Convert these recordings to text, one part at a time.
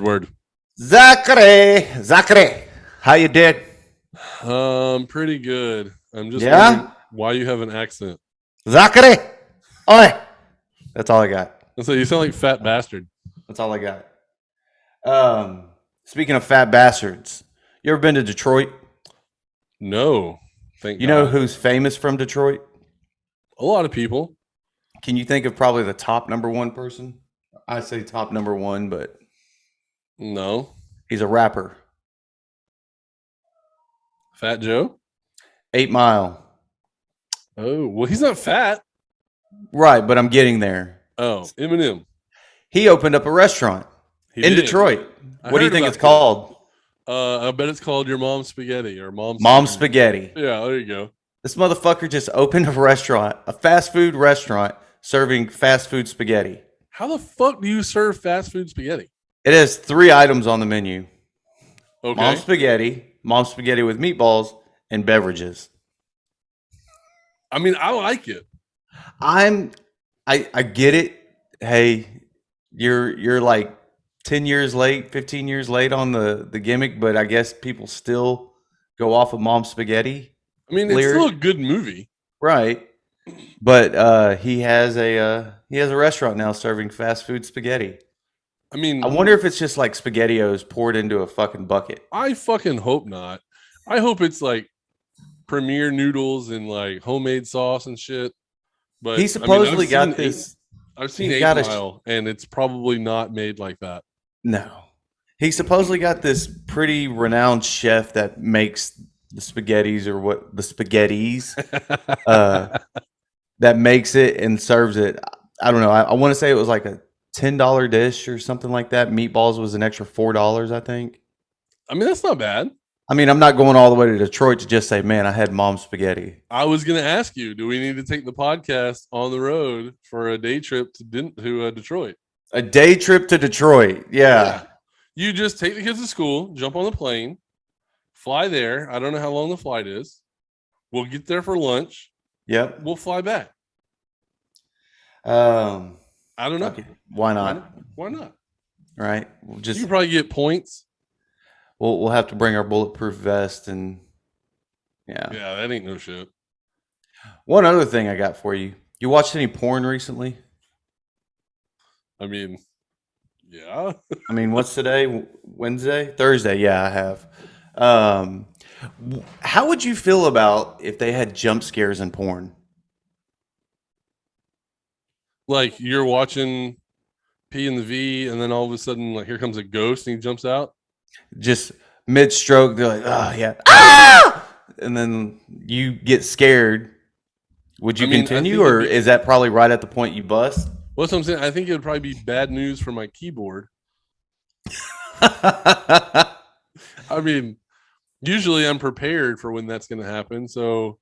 word. Zachary, how you did? Pretty good. I'm just wondering why you have an accent. Zachary, oi. That's all I got. So you sound like fat bastard. That's all I got. Speaking of fat bastards, you ever been to Detroit? No, thank You God. know who's famous from Detroit? A lot of people. Can you think of probably the top number one person? I say top number one, but No. he's a rapper. Fat Joe? 8 Mile. Oh, well, he's not fat. Right, but I'm getting there. Oh, Eminem. He opened up a restaurant in Detroit. What do you think it's called? I bet it's called Your Mom's Spaghetti or Mom's Spaghetti. Yeah, there you go. This motherfucker just opened a restaurant, a fast food restaurant serving fast food spaghetti. How the fuck do you serve fast food spaghetti? It has 3 items on the menu. Okay. Mom's spaghetti with meatballs, and beverages. I mean, I like it. I get it. Hey, you're like 10 years late, 15 years late on the gimmick, but I guess people still go off of Mom's Spaghetti. I mean, it's still a good movie. Right. But he has a restaurant now serving fast food spaghetti. I mean, I wonder if it's just like SpaghettiOs poured into a fucking bucket. I fucking hope not. I hope it's like Premier noodles and like homemade sauce and shit. But he supposedly got this. I've seen 8 Mile, and it's probably not made like that. No, he supposedly got this pretty renowned chef that makes the spaghettis that makes it and serves it. I don't know. I want to say it was like a $10 dish or something like that. Meatballs was an extra $4, I think. I mean, that's not bad. I mean, I'm not going all the way to Detroit to just say, man, I had Mom's spaghetti. I was going to ask you, do we need to take the podcast on the road for a day trip to Detroit? A day trip to Detroit. Yeah. You just take the kids to school, jump on the plane, fly there. I don't know how long the flight is. We'll get there for lunch. Yep. We'll fly back. I don't know. Okay. Why not? Why not? Right. You can probably get points. We'll have to bring our bulletproof vest and yeah, that ain't no shit. One other thing I got for you. You watched any porn recently? I mean, yeah. I mean, what's today? Wednesday? Thursday? Yeah, I have. How would you feel about if they had jump scares in porn? Like you're watching P and the V, and then all of a sudden, like here comes a ghost and he jumps out. Just mid-stroke, they're like, oh, yeah. Ah! And then you get scared. Would you continue, or is that probably right at the point you bust? Well, that's what I'm saying. I think it would probably be bad news for my keyboard. I mean, usually I'm prepared for when that's going to happen. So,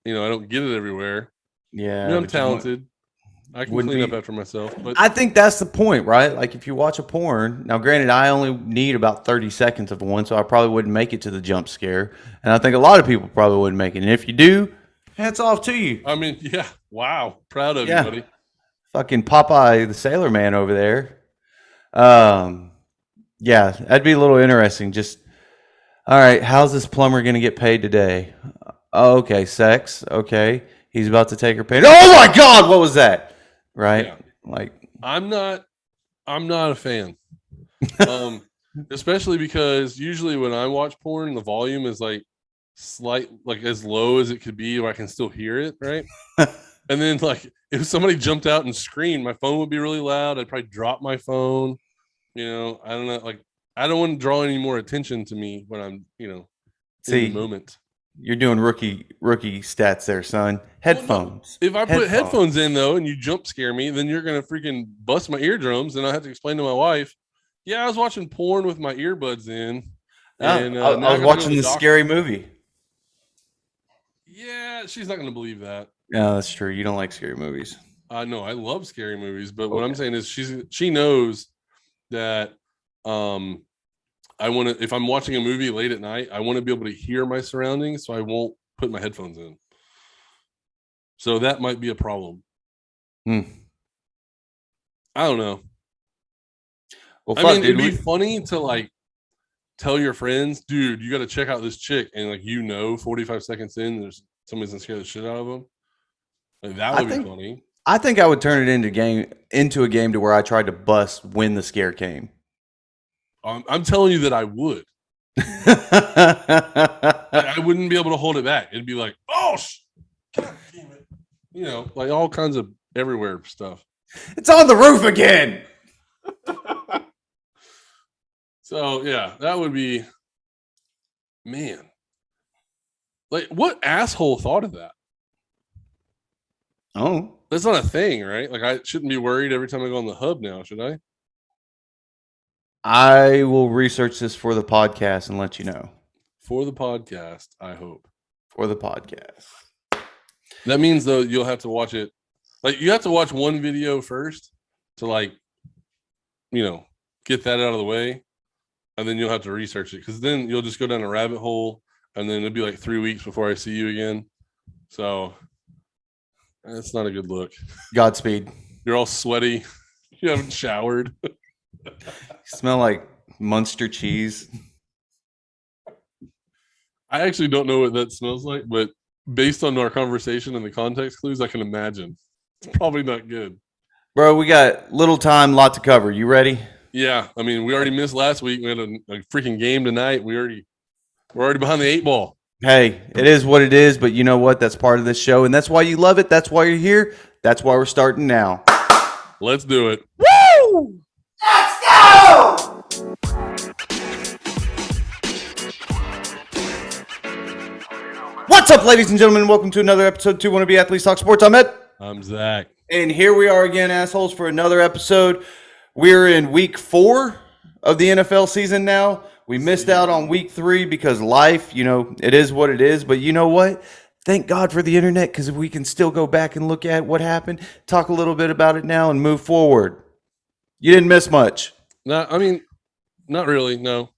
I don't get it everywhere. Yeah. I mean, I'm talented. I can clean up after myself. But I think that's the point, right? Like if you watch a porn, now granted, I only need about 30 seconds of one, so I probably wouldn't make it to the jump scare. And I think a lot of people probably wouldn't make it. And if you do, hats off to you. I mean, yeah. Wow. Proud of you, buddy. Fucking Popeye the Sailor Man over there. Yeah, that'd be a little interesting. Just, all right, how's this plumber going to get paid today? Oh, okay, sex. Okay. He's about to take her paid. Oh my God, what was that? Right? Yeah. Like I'm not a fan. Especially because usually when I watch porn, the volume is like as low as it could be where I can still hear it, right? And then like if somebody jumped out and screamed, my phone would be really loud. I'd probably drop my phone. I don't know, like I don't want to draw any more attention to me when I'm, in the moment. You're doing rookie stats there, son. Headphones. Well, no. If I put headphones in, though, and you jump scare me, then you're going to freaking bust my eardrums, and I have to explain to my wife, yeah, I was watching porn with my earbuds in. And, I was watching this scary movie. Yeah, she's not going to believe that. Yeah, that's true. You don't like scary movies. No, I love scary movies, but what I'm saying is she knows that I want to, if I'm watching a movie late at night, I want to be able to hear my surroundings, so I won't put my headphones in. So that might be a problem. I don't know. Well, I fuck, mean, it'd dude. be funny to like tell your friends, dude, you got to check out this chick, and like 45 seconds in, there's somebody's gonna scare the shit out of them. Like, that I would be think funny. I think I would turn it into a game to where I tried to bust when the scare came. I'm telling you that I would. I wouldn't be able to hold it back. It'd be like, oh, God damn it. Like all kinds of everywhere stuff. It's on the roof again. So, yeah, that would be, man. Like, what asshole thought of that? Oh. That's not a thing, right? Like, I shouldn't be worried every time I go on the hub now, should I? I will research this for the podcast and let you know. For the podcast, I hope. For the podcast. That means, though, you'll have to watch it. Like, you have to watch one video first to, like, get that out of the way. And then you'll have to research it. Because then you'll just go down a rabbit hole. And then it'll be like 3 weeks before I see you again. So, that's not a good look. Godspeed. You're all sweaty. You haven't showered. You smell like Munster cheese. I actually don't know what that smells like, but based on our conversation and the context clues, I can imagine. It's probably not good. Bro, we got little time, lot to cover. You ready? Yeah. I mean, we already missed last week. We had a freaking game tonight. We're already behind the 8 ball. Hey, it is what it is, but you know what? That's part of this show, and that's why you love it. That's why you're here. That's why we're starting now. Let's do it. Woo! Let's go! What's up, ladies and gentlemen? Welcome to another episode of 2 Wanna Be Athletes Talk Sports. I'm Ed. I'm Zach. And here we are again, assholes, for another episode. We're in week 4 of the NFL season now. We missed out on week 3 because life, it is what it is. But you know what? Thank God for the internet, because we can still go back and look at what happened, talk a little bit about it now, and move forward. You didn't miss much. No, I mean, not really. No.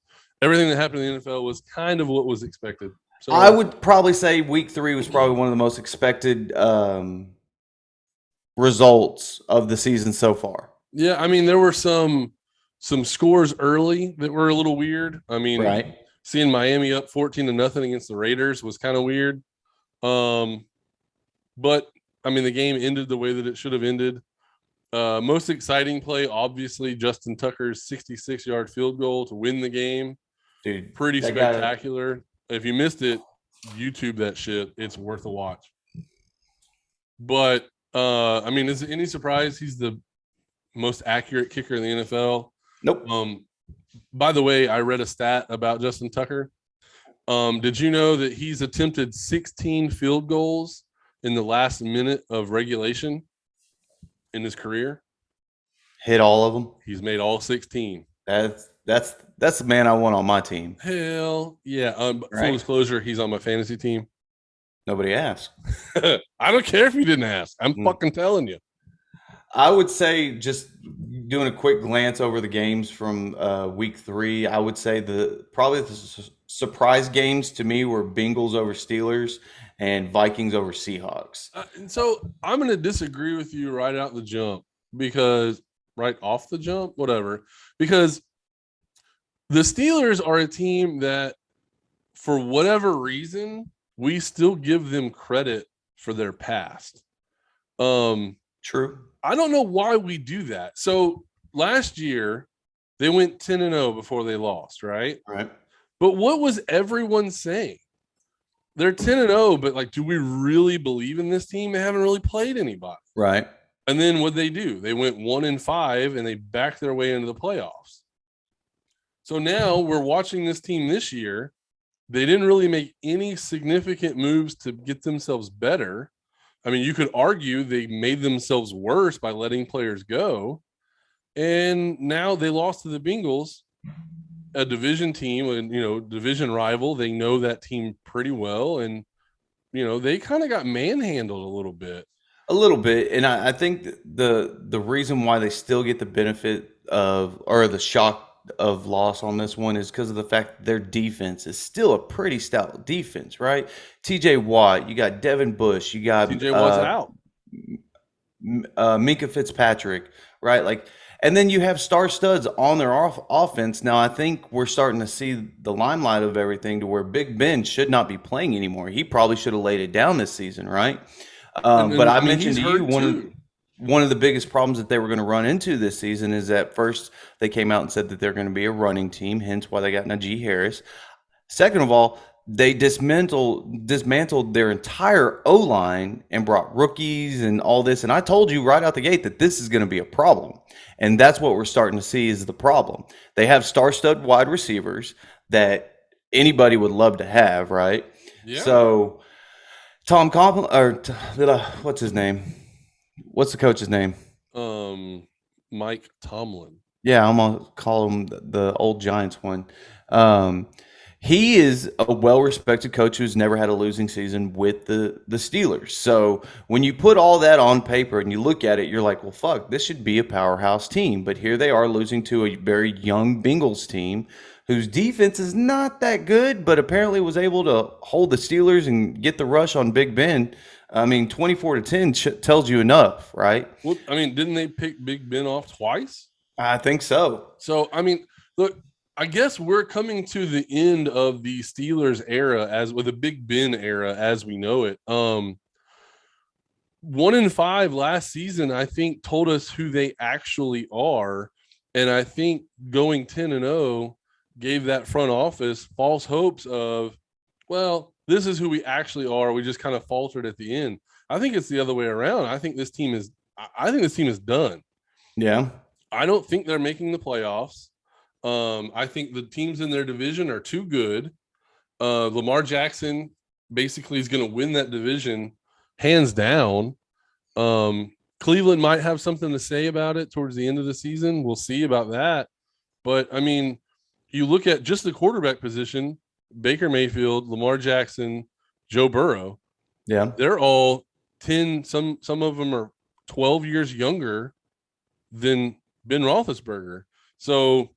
Everything that happened in the NFL was kind of what was expected. So I would probably say week 3 was probably one of the most expected results of the season so far. Yeah, I mean, there were some scores early that were a little weird. I mean, right. Seeing Miami up 14-0 against the Raiders was kind of weird. But I mean, the game ended the way that it should have ended. Most exciting play, obviously, Justin Tucker's 66-yard field goal to win the game. Dude, pretty spectacular. If you missed it, YouTube that shit. It's worth a watch. But I mean, is it any surprise he's the most accurate kicker in the NFL? Nope. By the way, I read a stat about Justin Tucker. Did you know that he's attempted 16 field goals in the last minute of regulation in his career? Hit all of them? He's made all 16. That's the man I want on my team. Hell yeah. Right. Full disclosure, he's on my fantasy team. Nobody asked. I don't care if you didn't ask. I'm fucking telling you. I would say, just doing a quick glance over the games from week 3, I would say probably the surprise games to me were Bengals over Steelers and Vikings over Seahawks. And so I'm going to disagree with you right off the jump, because the Steelers are a team that, for whatever reason, we still give them credit for their past. True. I don't know why we do that. So last year, they went 10-0 before they lost, right? Right. But what was everyone saying? They're 10-0, but like, do we really believe in this team? They haven't really played anybody. Right. And then what'd they do? They went 1-5 and they backed their way into the playoffs. So now we're watching this team this year. They didn't really make any significant moves to get themselves better. I mean, you could argue they made themselves worse by letting players go. And now they lost to the Bengals, a division team, and, division rival. They know that team pretty well. And, they kind of got manhandled a little bit. A little bit. And I think the reason why they still get the benefit of, or the shock of loss on this one, is because of the fact that their defense is still a pretty stout defense, right? TJ Watt, you got Devin Bush, you got TJ Watt's out. Minka Fitzpatrick, right? Like, And then you have star studs on their offense. Now, I think we're starting to see the limelight of everything to where Big Ben should not be playing anymore. He probably should have laid it down this season, right? But I mean, mentioned he's to you hurt too. one of the biggest problems that they were going to run into this season is that first they came out and said that they're going to be a running team, hence why they got Naji Harris. Second of all, they dismantled their entire O line and brought rookies and all this. And I told you right out the gate that this is going to be a problem, and that's what we're starting to see is the problem. They have star-stud wide receivers that anybody would love to have, right? Yeah. So Tom Complin or what's his name? What's the coach's name? Mike Tomlin. Yeah, I'm gonna call him the old Giants one. He is a well-respected coach who's never had a losing season with the Steelers. So when you put all that on paper and you look at it, you're like, well, fuck, this should be a powerhouse team. But here they are losing to a very young Bengals team whose defense is not that good, but apparently was able to hold the Steelers and get the rush on Big Ben. I mean, 24-10 tells you enough, right? Well, I mean, didn't they pick Big Ben off twice? I think so. So, I mean, look, I guess we're coming to the end of the Steelers era as with a Big Ben era as we know it. 1-5 last season, I think, told us who they actually are. And I think going 10-0 gave that front office false hopes of, well, this is who we actually are. We just kind of faltered at the end. I think it's the other way around. I think this team is done. Yeah. I don't think they're making the playoffs. I think the teams in their division are too good. Lamar Jackson basically is going to win that division hands down. Cleveland might have something to say about it towards the end of the season. We'll see about that. But, I mean, you look at just the quarterback position, Baker Mayfield, Lamar Jackson, Joe Burrow. Yeah. They're all 10, some of them are 12 years younger than Ben Roethlisberger. So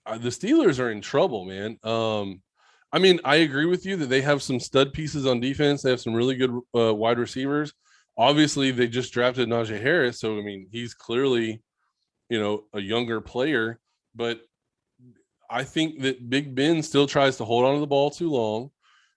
the Steelers are in trouble, man. I mean, I agree with you that they have some stud pieces on defense. They have some really good wide receivers. Obviously, they just drafted Naji Harris. So, I mean, he's clearly, a younger player. But I think that Big Ben still tries to hold on to the ball too long.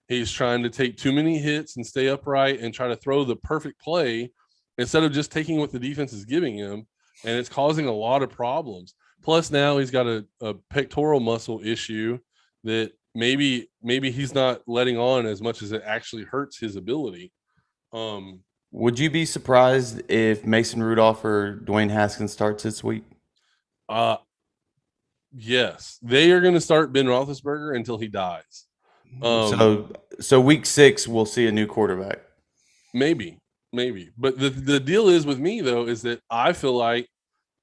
He's trying to take too many hits and stay upright and try to throw the perfect play instead of just taking what the defense is giving him. And it's causing a lot of problems. Plus now he's got a pectoral muscle issue that maybe he's not letting on as much as it actually hurts his ability. Would you be surprised if Mason Rudolph or Dwayne Haskins starts this week? Yes. They are going to start Ben Roethlisberger until he dies. So week 6 we'll see a new quarterback. Maybe. But the deal is with me though is that I feel like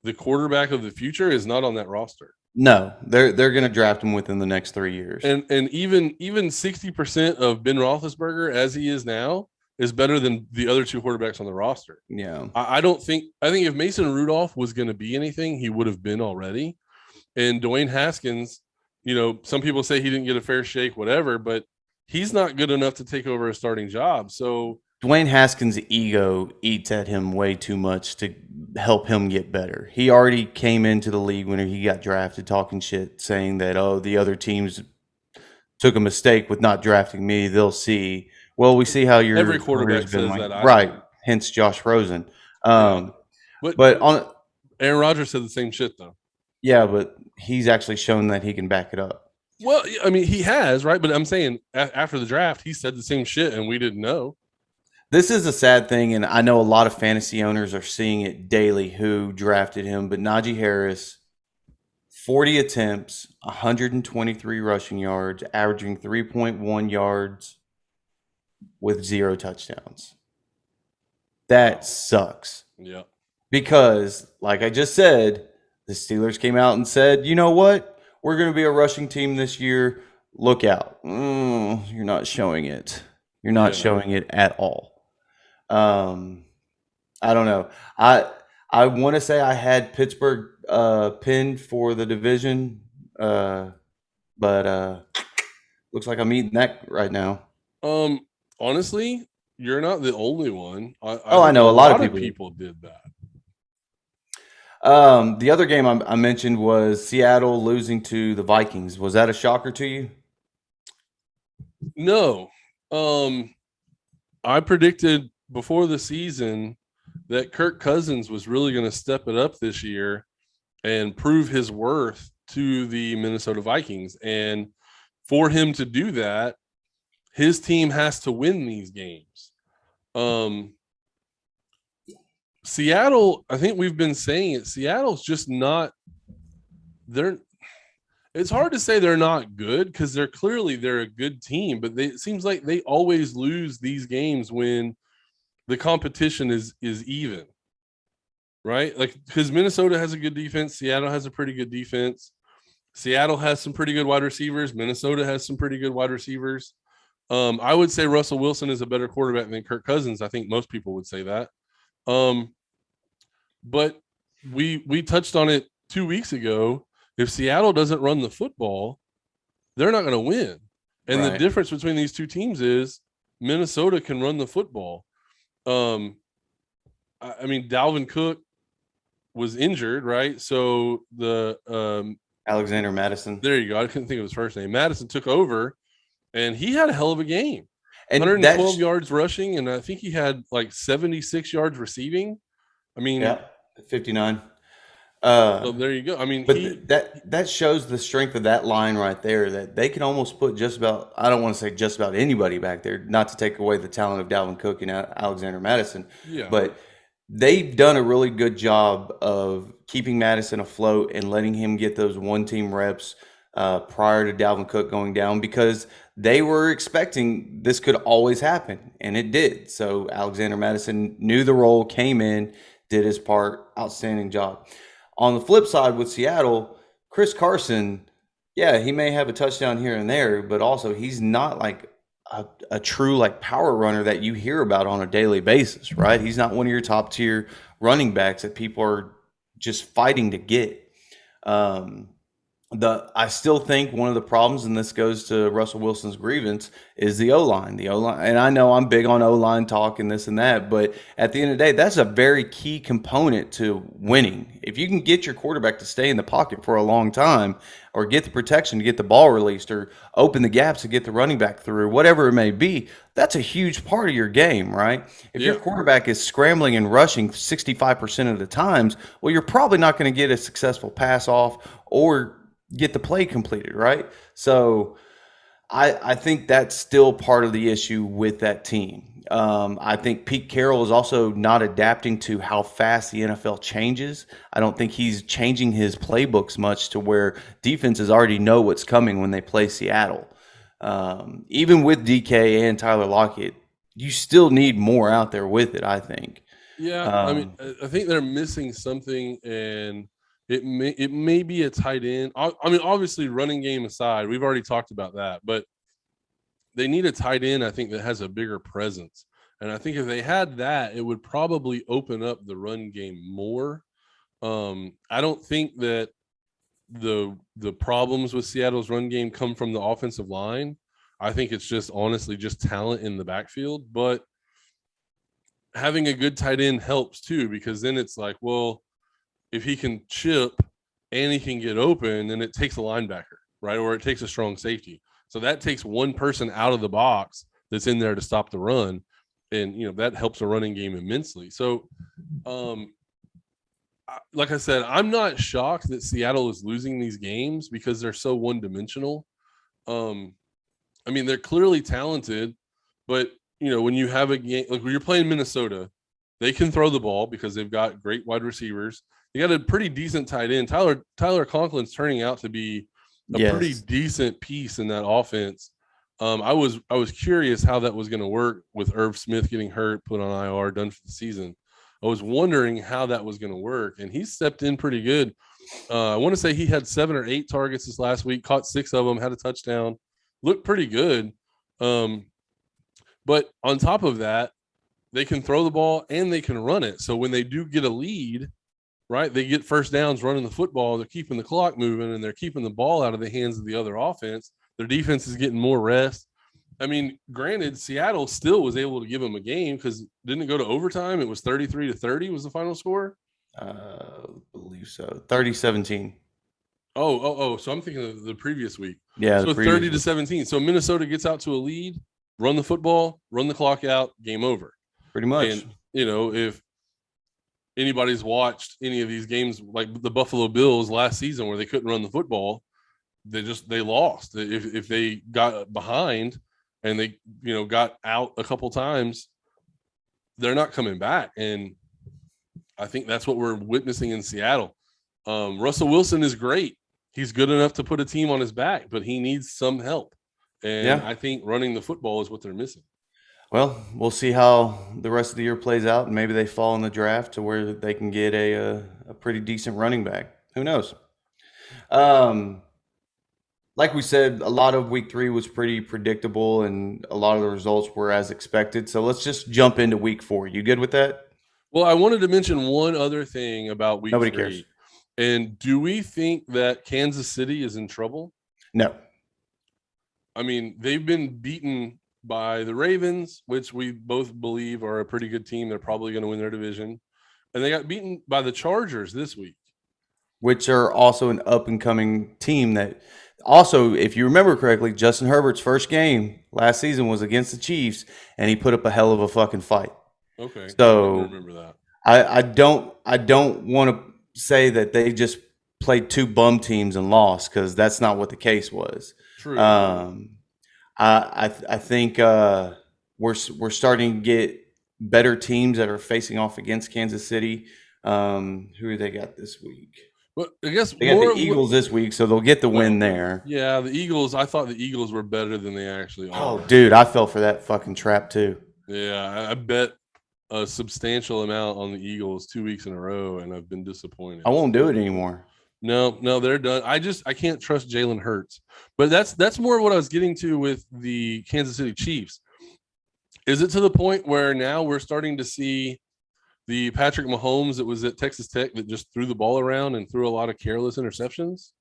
the quarterback of the future is not on that roster. No, they're going to draft him within the next 3 years. And even 60% of Ben Roethlisberger as he is now is better than the other two quarterbacks on the roster. Yeah. I think if Mason Rudolph was going to be anything, he would have been already. And Dwayne Haskins, some people say he didn't get a fair shake, whatever, but he's not good enough to take over a starting job. So Dwayne Haskins' ego eats at him way too much to help him get better. He already came into the league when he got drafted talking shit, saying that, the other teams took a mistake with not drafting me. They'll see. Well, we see how your every quarterback says that. Right. Hence Josh Rosen. But on Aaron Rodgers said the same shit, though. Yeah, but he's actually shown that he can back it up. Well, I mean, he has, right? But I'm saying after the draft, he said the same shit, and we didn't know. This is a sad thing, and I know a lot of fantasy owners are seeing it daily who drafted him, but Naji Harris, 40 attempts, 123 rushing yards, averaging 3.1 yards with 0 touchdowns. That sucks. Yeah. Because, like I just said, the Steelers came out and said, you know what? We're going to be a rushing team this year. Look out. You're not showing it. You're not showing it at all. I don't know. I want to say I had Pittsburgh pinned for the division, but looks like I'm eating that right now. Honestly, you're not the only one. I know a lot of people did that. The other game I mentioned was Seattle losing to the Vikings. Was that a shocker to you? No. I predicted before the season that Kirk Cousins was really going to step it up this year and prove his worth to the Minnesota Vikings. And for him to do that, his team has to win these games. Seattle, I think we've been saying it, Seattle's just not it's hard to say they're not good because they're a good team, but it seems like they always lose these games when the competition is even, right? Like, because Minnesota has a good defense, Seattle has a pretty good defense. Seattle has some pretty good wide receivers. Minnesota has some pretty good wide receivers. I would say Russell Wilson is a better quarterback than Kirk Cousins. I think most people would say that. But we touched on it 2 weeks ago. If Seattle doesn't run the football, they're not going to win. And the difference between these two teams is Minnesota can run the football. I mean, Dalvin Cook was injured, right? So the Alexander Madison. There you go. I couldn't think of his first name. Madison took over, and he had a hell of a game. And 112 yards rushing, and I think he had like 76 yards receiving. I mean, 59. So there you go. I mean, but that shows the strength of that line right there, that they can almost put just about, I don't want to say just about anybody back there, not to take away the talent of Dalvin Cook and Alexander Madison. Yeah. But they've done a really good job of keeping Madison afloat and letting him get those one-team reps prior to Dalvin Cook going down, because they were expecting this could always happen, and it did. So Alexander Madison knew the role, came in, did his part, outstanding job. On the flip side with Seattle, Chris Carson, yeah, he may have a touchdown here and there, but also he's not like a true like power runner that you hear about on a daily basis, right? He's not one of your top tier running backs that people are just fighting to get. I still think one of the problems, and this goes to Russell Wilson's grievance, is the O-line. The O-line, and I know I'm big on O-line talk and this and that, but at the end of the day, that's a very key component to winning. If you can get your quarterback to stay in the pocket for a long time, or get the protection to get the ball released, or open the gaps to get the running back through, whatever it may be, that's a huge part of your game, right? If your quarterback is scrambling and rushing 65% of the times, well, you're probably not going to get a successful pass off or get the play completed, right? So I think that's still part of the issue with that team. I think Pete Carroll is also not adapting to how fast the NFL changes. I don't think he's changing his playbooks much to where defenses already know what's coming when they play Seattle. Even with DK and Tyler Lockett, you still need more out there with it, I think. Yeah, I mean, I think they're missing something, and it may be a tight end. I mean, obviously, running game aside, we've already talked about that, but they need a tight end, I think, that has a bigger presence. And I think if they had that, it would probably open up the run game more. I don't think that the problems with Seattle's run game come from the offensive line. I think it's just honestly just talent in the backfield. But having a good tight end helps too, because then it's like, well, if he can chip and he can get open, then it takes a linebacker, right? Or it takes a strong safety. So that takes one person out of the box that's in there to stop the run. And, you know, that helps a running game immensely. So, like I said, I'm not shocked that Seattle is losing these games because they're so one-dimensional. I mean, they're clearly talented, but, you know, when you have a game, like when you're playing Minnesota, they can throw the ball because they've got great wide receivers. They got a pretty decent tight end. Tyler Conklin's turning out to be a pretty decent piece in that offense. I was curious how that was going to work with Irv Smith getting hurt, put on IR, done for the season. I was wondering how that was going to work, and he stepped in pretty good. I want to say he had 7 or 8 targets this last week, caught 6 of them, had a touchdown, looked pretty good. But on top of that, they can throw the ball and they can run it. So when they do get a lead, right, they get first downs running the football. They're keeping the clock moving and they're keeping the ball out of the hands of the other offense. Their defense is getting more rest. I mean, granted, Seattle still was able to give them a game because didn't it go to overtime? It was 33-30 was the final score. believe so. 30-17. Oh. So I'm thinking of the previous week. Yeah, So the previous 30-17. So Minnesota gets out to a lead, run the football, run the clock out, game over. pretty much. And, if anybody's watched any of these games, like the Buffalo Bills last season where they couldn't run the football, they lost. If they got behind and they, got out a couple times, they're not coming back. And I think that's what we're witnessing in Seattle. Russell Wilson is great. He's good enough to put a team on his back, but he needs some help. And I think running the football is what they're missing. Well, we'll see how the rest of the year plays out, and maybe they fall in the draft to where they can get a pretty decent running back. Who knows? Like we said, a lot of week 3 was pretty predictable, and a lot of the results were as expected. So let's just jump into week 4. You good with that? Well, I wanted to mention one other thing about week 3. Nobody cares. And do we think that Kansas City is in trouble? No. I mean, they've been beaten by the Ravens, which we both believe are a pretty good team. They're probably going to win their division. And they got beaten by the Chargers this week, which are also an up-and-coming team that also, if you remember correctly, Justin Herbert's first game last season was against the Chiefs, and he put up a hell of a fucking fight. Okay. So I remember that. I don't want to say that they just played 2 bum teams and lost, because that's not what the case was. True. I think we're starting to get better teams that are facing off against Kansas City. Who do they got this week? Well, I guess they got the Eagles this week, so they'll get the win there. Yeah, the Eagles. I thought the Eagles were better than they actually are. Oh, dude, I fell for that fucking trap too. Yeah, I bet a substantial amount on the Eagles 2 weeks in a row, and I've been disappointed. I won't do it anymore. No, they're done. I can't trust Jalen Hurts. But that's more what I was getting to with the Kansas City Chiefs. Is it to the point where now we're starting to see the Patrick Mahomes that was at Texas Tech that just threw the ball around and threw a lot of careless interceptions?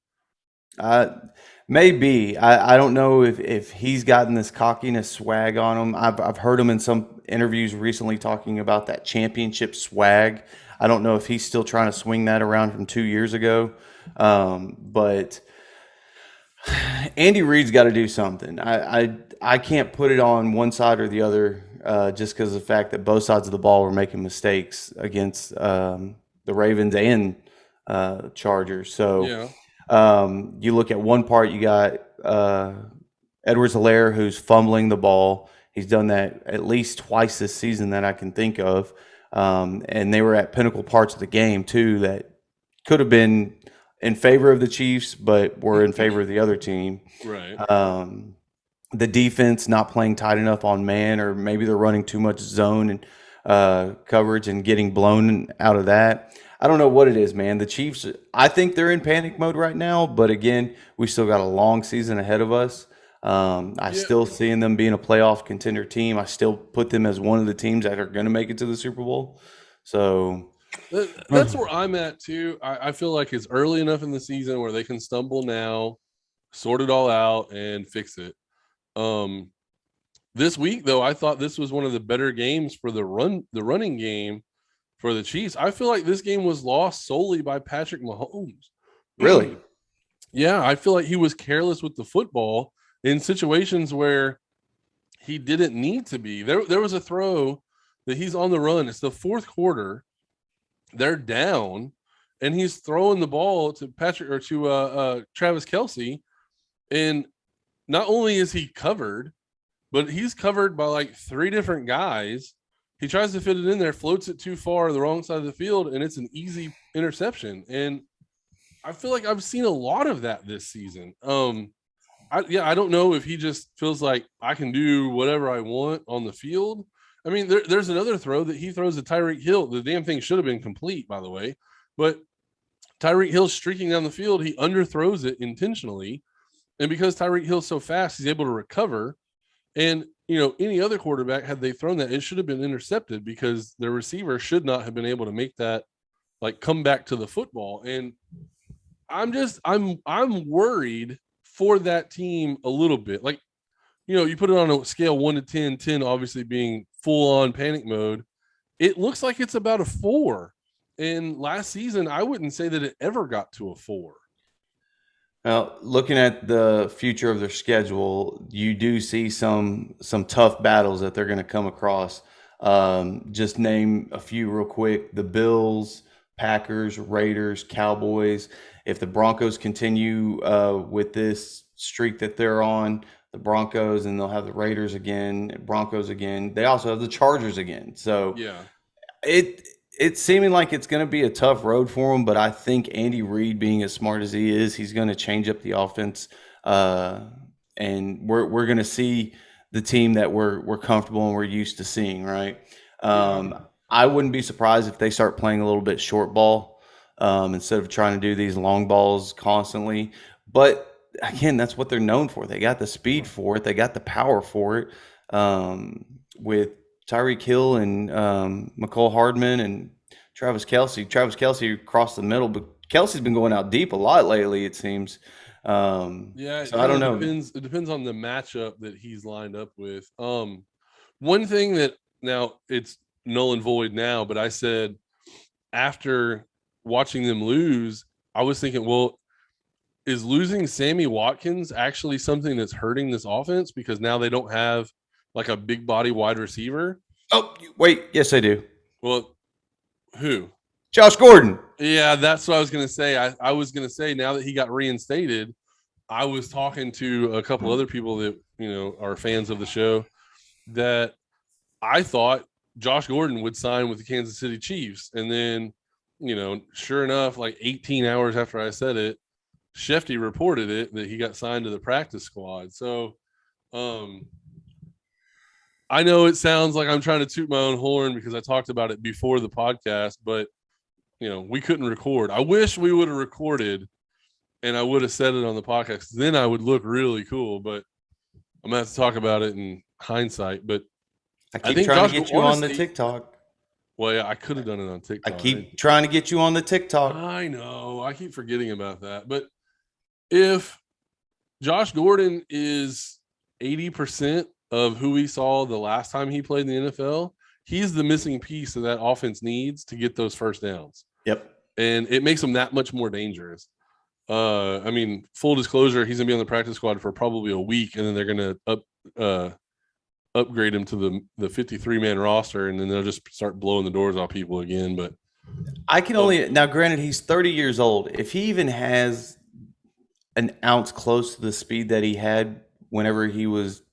Maybe. I don't know if he's gotten this cockiness swag on him. I've heard him in some interviews recently talking about that championship swag. I don't know if he's still trying to swing that around from 2 years ago. But Andy Reid's got to do something. I can't put it on one side or the other just because of the fact that both sides of the ball were making mistakes against the Ravens and Chargers. So you look at one part, you got Edwards-Helaire, who's fumbling the ball. He's done that at least twice this season that I can think of. And they were at pinnacle parts of the game, too, that could have been in favor of the Chiefs, but were in favor of the other team. Right. The defense not playing tight enough on man, or maybe they're running too much zone and coverage and getting blown out of that. I don't know what it is, man. The Chiefs, I think they're in panic mode right now, but again, we still got a long season ahead of us. Still seeing them being a playoff contender team. I still put them as one of the teams that are going to make it to the Super Bowl. So that's where I'm at too. I feel like it's early enough in the season where they can stumble now, sort it all out, and fix it. This week, though, I thought this was one of the better games for the running game for the Chiefs. I feel like this game was lost solely by Patrick Mahomes. Really? Yeah, I feel like he was careless with the football in situations where he didn't need to be. There was a throw that he's on the run. It's the fourth quarter. They're down, and he's throwing the ball to Travis Kelce. And not only is he covered, but he's covered by like 3 different guys. He tries to fit it in there, floats it too far the wrong side of the field, and it's an easy interception. And I feel like I've seen a lot of that this season. I don't know if he just feels like I can do whatever I want on the field. I mean, there's another throw that he throws to Tyreek Hill. The damn thing should have been complete, by the way. But Tyreek Hill's streaking down the field. He underthrows it intentionally. And because Tyreek Hill's so fast, he's able to recover. And, any other quarterback, had they thrown that, it should have been intercepted because the receiver should not have been able to make that, come back to the football. And I'm worried for that team a little bit. You put it on a scale 1 to 10, 10 obviously being full on panic mode. It looks like it's about a 4. And last season, I wouldn't say that it ever got to a 4. Now, looking at the future of their schedule, you do see some tough battles that they're going to come across. Just name a few real quick: the Bills, Packers, Raiders, Cowboys. If the Broncos continue with this streak that they're on, the Broncos, and they'll have the Raiders again, Broncos again. They also have the Chargers again. So Yeah. it's seeming like it's going to be a tough road for him, but I think Andy Reid, being as smart as he is, he's going to change up the offense, and we're going to see the team that we're comfortable and we're used to seeing. Right? I wouldn't be surprised if they start playing a little bit short ball instead of trying to do these long balls constantly. But again, that's what they're known for. They got the speed for it. They got the power for it. With Tyreek Hill and McCole Hardman and Travis Kelce. Travis Kelce across the middle, but Kelsey's been going out deep a lot lately, it seems. Yeah, so I don't know. It depends on the matchup that he's lined up with. One thing that now it's null and void now, but I said after watching them lose, I was thinking, well, is losing Sammy Watkins actually something that's hurting this offense because now they don't have like a big body wide receiver? Oh, wait. Yes, they do. Well, who? Josh Gordon. Yeah, that's what I was going to say. I was going to say now that he got reinstated, I was talking to a couple other people that, are fans of the show that I thought Josh Gordon would sign with the Kansas City Chiefs. And then, sure enough, like 18 hours after I said it, Shefty reported it that he got signed to the practice squad. So, I know it sounds like I'm trying to toot my own horn because I talked about it before the podcast, but we couldn't record. I wish we would have recorded and I would have said it on the podcast. Then I would look really cool, but I'm gonna have to talk about it in hindsight. But I think trying to get you on the TikTok. Well, yeah, I could have done it on TikTok. I keep trying to get you on the TikTok. I know. I keep forgetting about that. But if Josh Gordon is 80% of who we saw the last time he played in the NFL, he's the missing piece that that offense needs to get those first downs. Yep. And it makes him that much more dangerous. Full disclosure, he's gonna be on the practice squad for probably a week, and then they're gonna upgrade him to the 53-man roster, and then they'll just start blowing the doors off people again. But I can only now, granted, he's 30 years old. If he even has an ounce close to the speed that he had whenever he was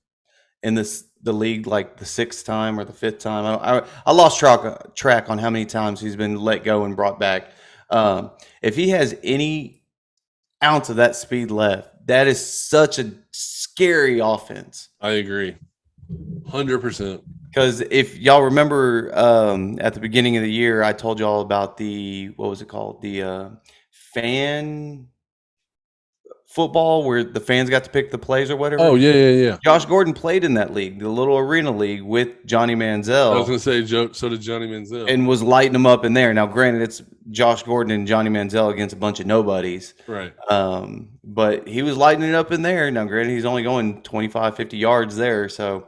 in the league, like the 6th time or the 5th time, I lost track on how many times he's been let go and brought back. If he has any ounce of that speed left, that is such a scary offense. I agree 100%. Because if y'all remember at the beginning of the year, I told y'all about what was it called? The fan football where the fans got to pick the plays or whatever. Oh, yeah. Josh Gordon played in that league, the little arena league with Johnny Manziel. I was going to say, so did Johnny Manziel. And was lighting them up in there. Now, granted, it's Josh Gordon and Johnny Manziel against a bunch of nobodies. Right. But he was lighting it up in there. Now, granted, he's only going 25, 50 yards there. So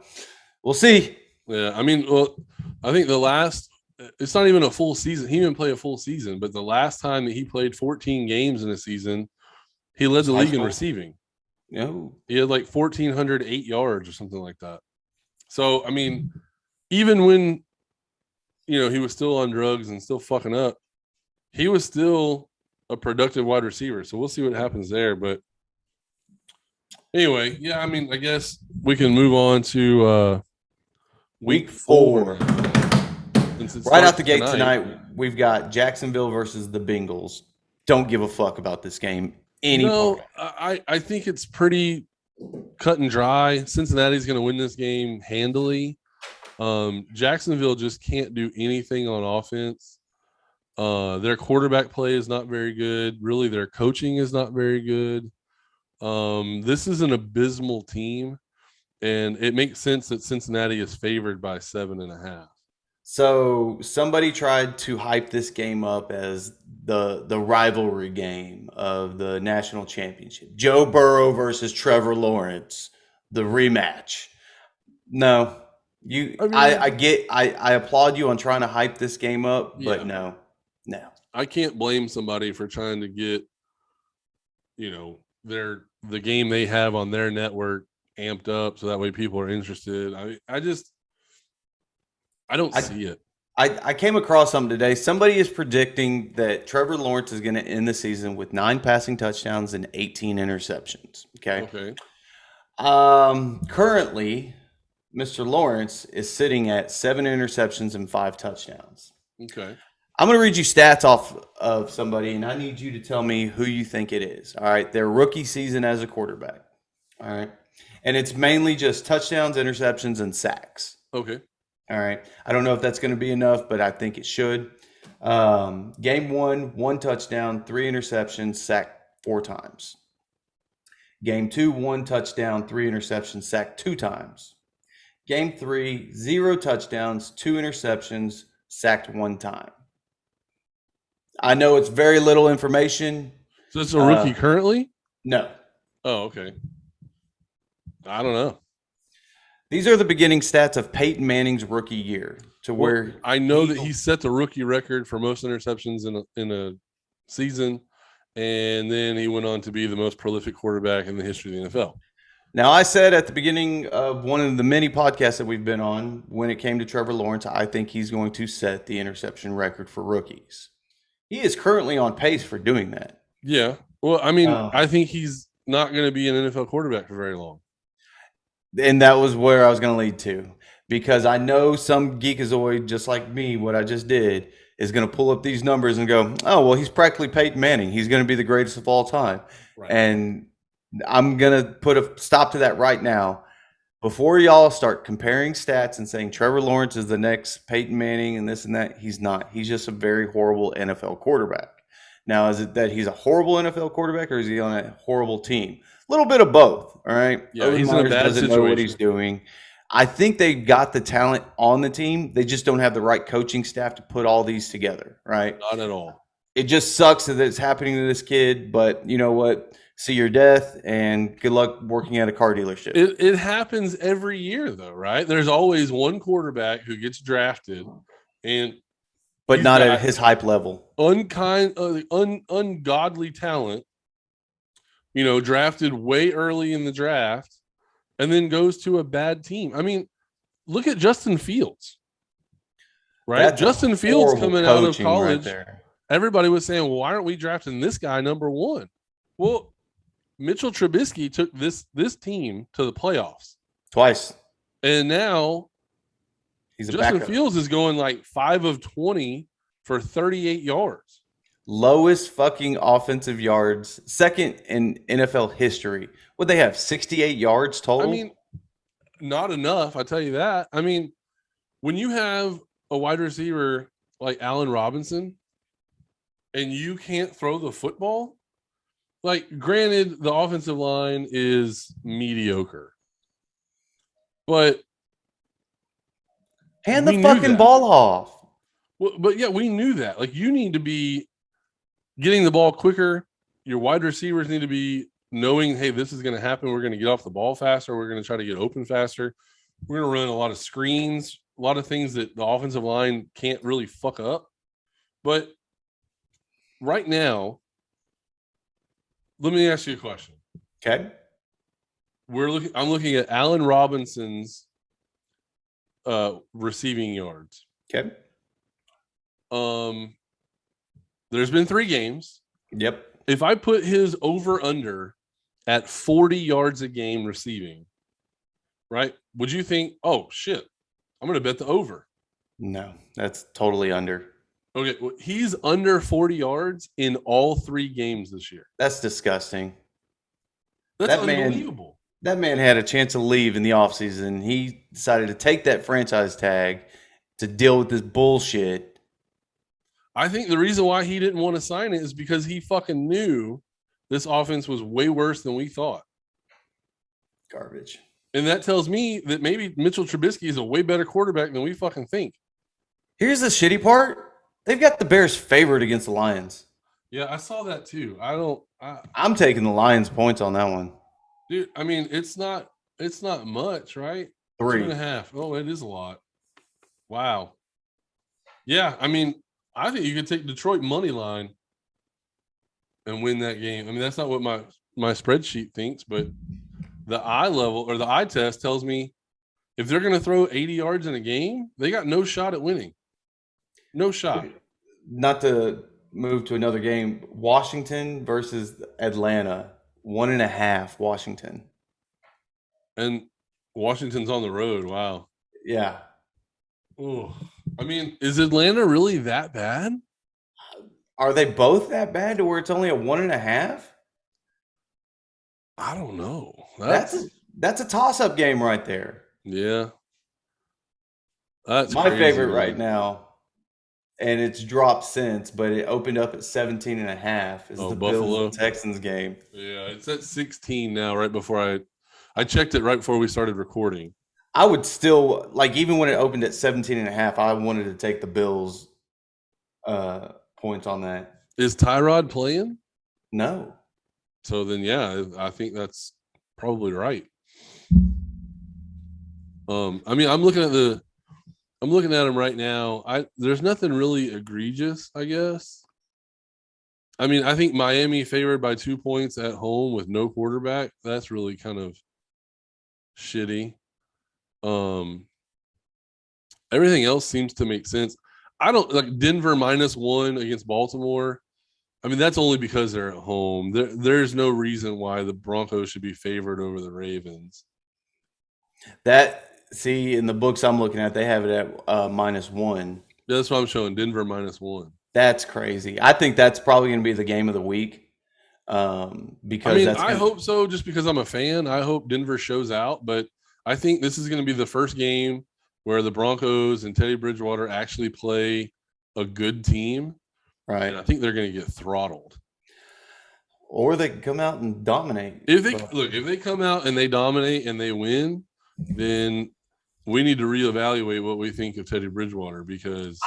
we'll see. Yeah, I think it's not even a full season. He didn't play a full season, but the last time that he played 14 games in a season, he led the league in receiving. No. He had like 1,408 yards or something like that. So, even when, he was still on drugs and still fucking up, he was still a productive wide receiver. So we'll see what happens there. But anyway, yeah, I guess we can move on to week 4. Right out the gate tonight, we've got Jacksonville versus the Bengals. Don't give a fuck about this game. I think it's pretty cut and dry. Cincinnati's going to win this game handily. Jacksonville just can't do anything on offense. Their quarterback play is not very good. Really, their coaching is not very good. This is an abysmal team, and it makes sense that Cincinnati is favored by 7.5. So somebody tried to hype this game up as the rivalry game of the national championship. Joe Burrow versus Trevor Lawrence, the rematch. No, I applaud you on trying to hype this game up, but no. No. I can't blame somebody for trying to get, the game they have on their network amped up so that way people are interested. I don't see it. I came across something today. Somebody is predicting that Trevor Lawrence is going to end the season with 9 passing touchdowns and 18 interceptions. Okay. Currently, Mr. Lawrence is sitting at 7 interceptions and 5 touchdowns. Okay. I'm going to read you stats off of somebody, and I need you to tell me who you think it is. All right. Their rookie season as a quarterback. All right. And it's mainly just touchdowns, interceptions, and sacks. Okay. All right. I don't know if that's going to be enough, but I think it should. Game 1, 1 touchdown, 3 interceptions, sacked 4 times. Game 2, 1 touchdown, 3 interceptions, sacked 2 times. Game 3, 0 touchdowns, 2 interceptions, sacked 1 time. I know it's very little information. So it's a rookie currently? No. Oh, okay. I don't know. These are the beginning stats of Peyton Manning's rookie year. I know that he set the rookie record for most interceptions in a season, and then he went on to be the most prolific quarterback in the history of the NFL. Now, I said at the beginning of one of the many podcasts that we've been on, when it came to Trevor Lawrence, I think he's going to set the interception record for rookies. He is currently on pace for doing that. Yeah. Well, I mean, I think he's not going to be an NFL quarterback for very long. And that was where I was going to lead to, because I know some geekazoid, just like me, what I just did, is going to pull up these numbers and go, oh, well, he's practically Peyton Manning. He's going to be the greatest of all time. Right. And I'm going to put a stop to that right now. Before y'all start comparing stats and saying Trevor Lawrence is the next Peyton Manning and this and that, he's not. He's just a very horrible NFL quarterback. Now, is it that he's a horrible NFL quarterback, or is he on a horrible team? A little bit of both, all right? Yeah, he's in a bad situation. Know what he's doing. I think they got the talent on the team. They just don't have the right coaching staff to put all these together, right? Not at all. It just sucks that it's happening to this kid, but you know what? See your death, and good luck working at a car dealership. It happens every year, though, right? There's always one quarterback who gets drafted, but not at his hype level. Ungodly talent, drafted way early in the draft, and then goes to a bad team. I mean, look at Justin Fields, right? That's Justin Fields coming out of college. Right, everybody was saying, well, why aren't we drafting this guy number 1? Well, Mitchell Trubisky took this team to the playoffs twice, and now Justin backup. Fields is going like 5 of 20 for 38 yards. Lowest fucking offensive yards, second in NFL history. Would they have 68 yards total? I mean, not enough. I tell you that. I mean, when you have a wide receiver like Allen Robinson, and you can't throw the football. Like, granted, the offensive line is mediocre, but hand the fucking ball off. Well, but yeah, we knew that. Like, you need to be getting the ball quicker. Your wide receivers need to be knowing, hey, this is going to happen. We're going to get off the ball faster. We're going to try to get open faster. We're going to run a lot of screens, a lot of things that the offensive line can't really fuck up. But right now, let me ask you a question. Okay. I'm looking at Allen Robinson's receiving yards. Okay. There's been 3 games. Yep. If I put his over under at 40 yards a game receiving, right? Would you think, oh shit, I'm going to bet the over? No, that's totally under. Okay, well, he's under 40 yards in all 3 games this year. That's disgusting. That's unbelievable. That man had a chance to leave in the offseason. He decided to take that franchise tag to deal with this bullshit. I think the reason why he didn't want to sign it is because he fucking knew this offense was way worse than we thought. Garbage. And that tells me that maybe Mitchell Trubisky is a way better quarterback than we fucking think. Here's the shitty part. They've got the Bears favored against the Lions. Yeah, I saw that too. I'm taking the Lions points on that one. Dude, I mean, it's not much, right? 3. 2.5. Oh, it is a lot. Wow. Yeah, I mean, I think you could take Detroit money line and win that game. I mean, that's not what my spreadsheet thinks, but the eye level or the eye test tells me if they're going to throw 80 yards in a game, they got no shot at winning. No shot. Not to move to another game, Washington versus Atlanta, 1.5 Washington. And Washington's on the road. Wow. Yeah. Oh, I mean, is Atlanta really that bad? Are they both that bad to where it's only a 1.5? I don't know. That's a toss-up game right there. Yeah. That's my crazy, favorite man. right now, and it's dropped since, but it opened up at 17.5. Is the Buffalo Bills and Texans game. Yeah, it's at 16 now. Right before I checked it right before we started recording. I would still even when it opened at 17.5, I wanted to take the Bills points on that. Is Tyrod playing? No. So then, yeah, I think that's probably right. I mean, I'm looking at him right now. There's nothing really egregious, I guess. I mean, I think Miami favored by 2 points at home with no quarterback. That's really kind of shitty. Everything else seems to make sense. I don't like Denver -1 against Baltimore. I mean, that's only because they're at home. There's no reason why the Broncos should be favored over the Ravens. In the books I'm looking at, they have it at -1. Yeah, that's what I'm showing. Denver -1. That's crazy. I think that's probably going to be the game of the week. Because I hope so, just because I'm a fan. I hope Denver shows out, but I think this is going to be the first game where the Broncos and Teddy Bridgewater actually play a good team. Right. And I think they're going to get throttled. Or they can come out and dominate. If they come out and they dominate and they win, then we need to reevaluate what we think of Teddy Bridgewater, because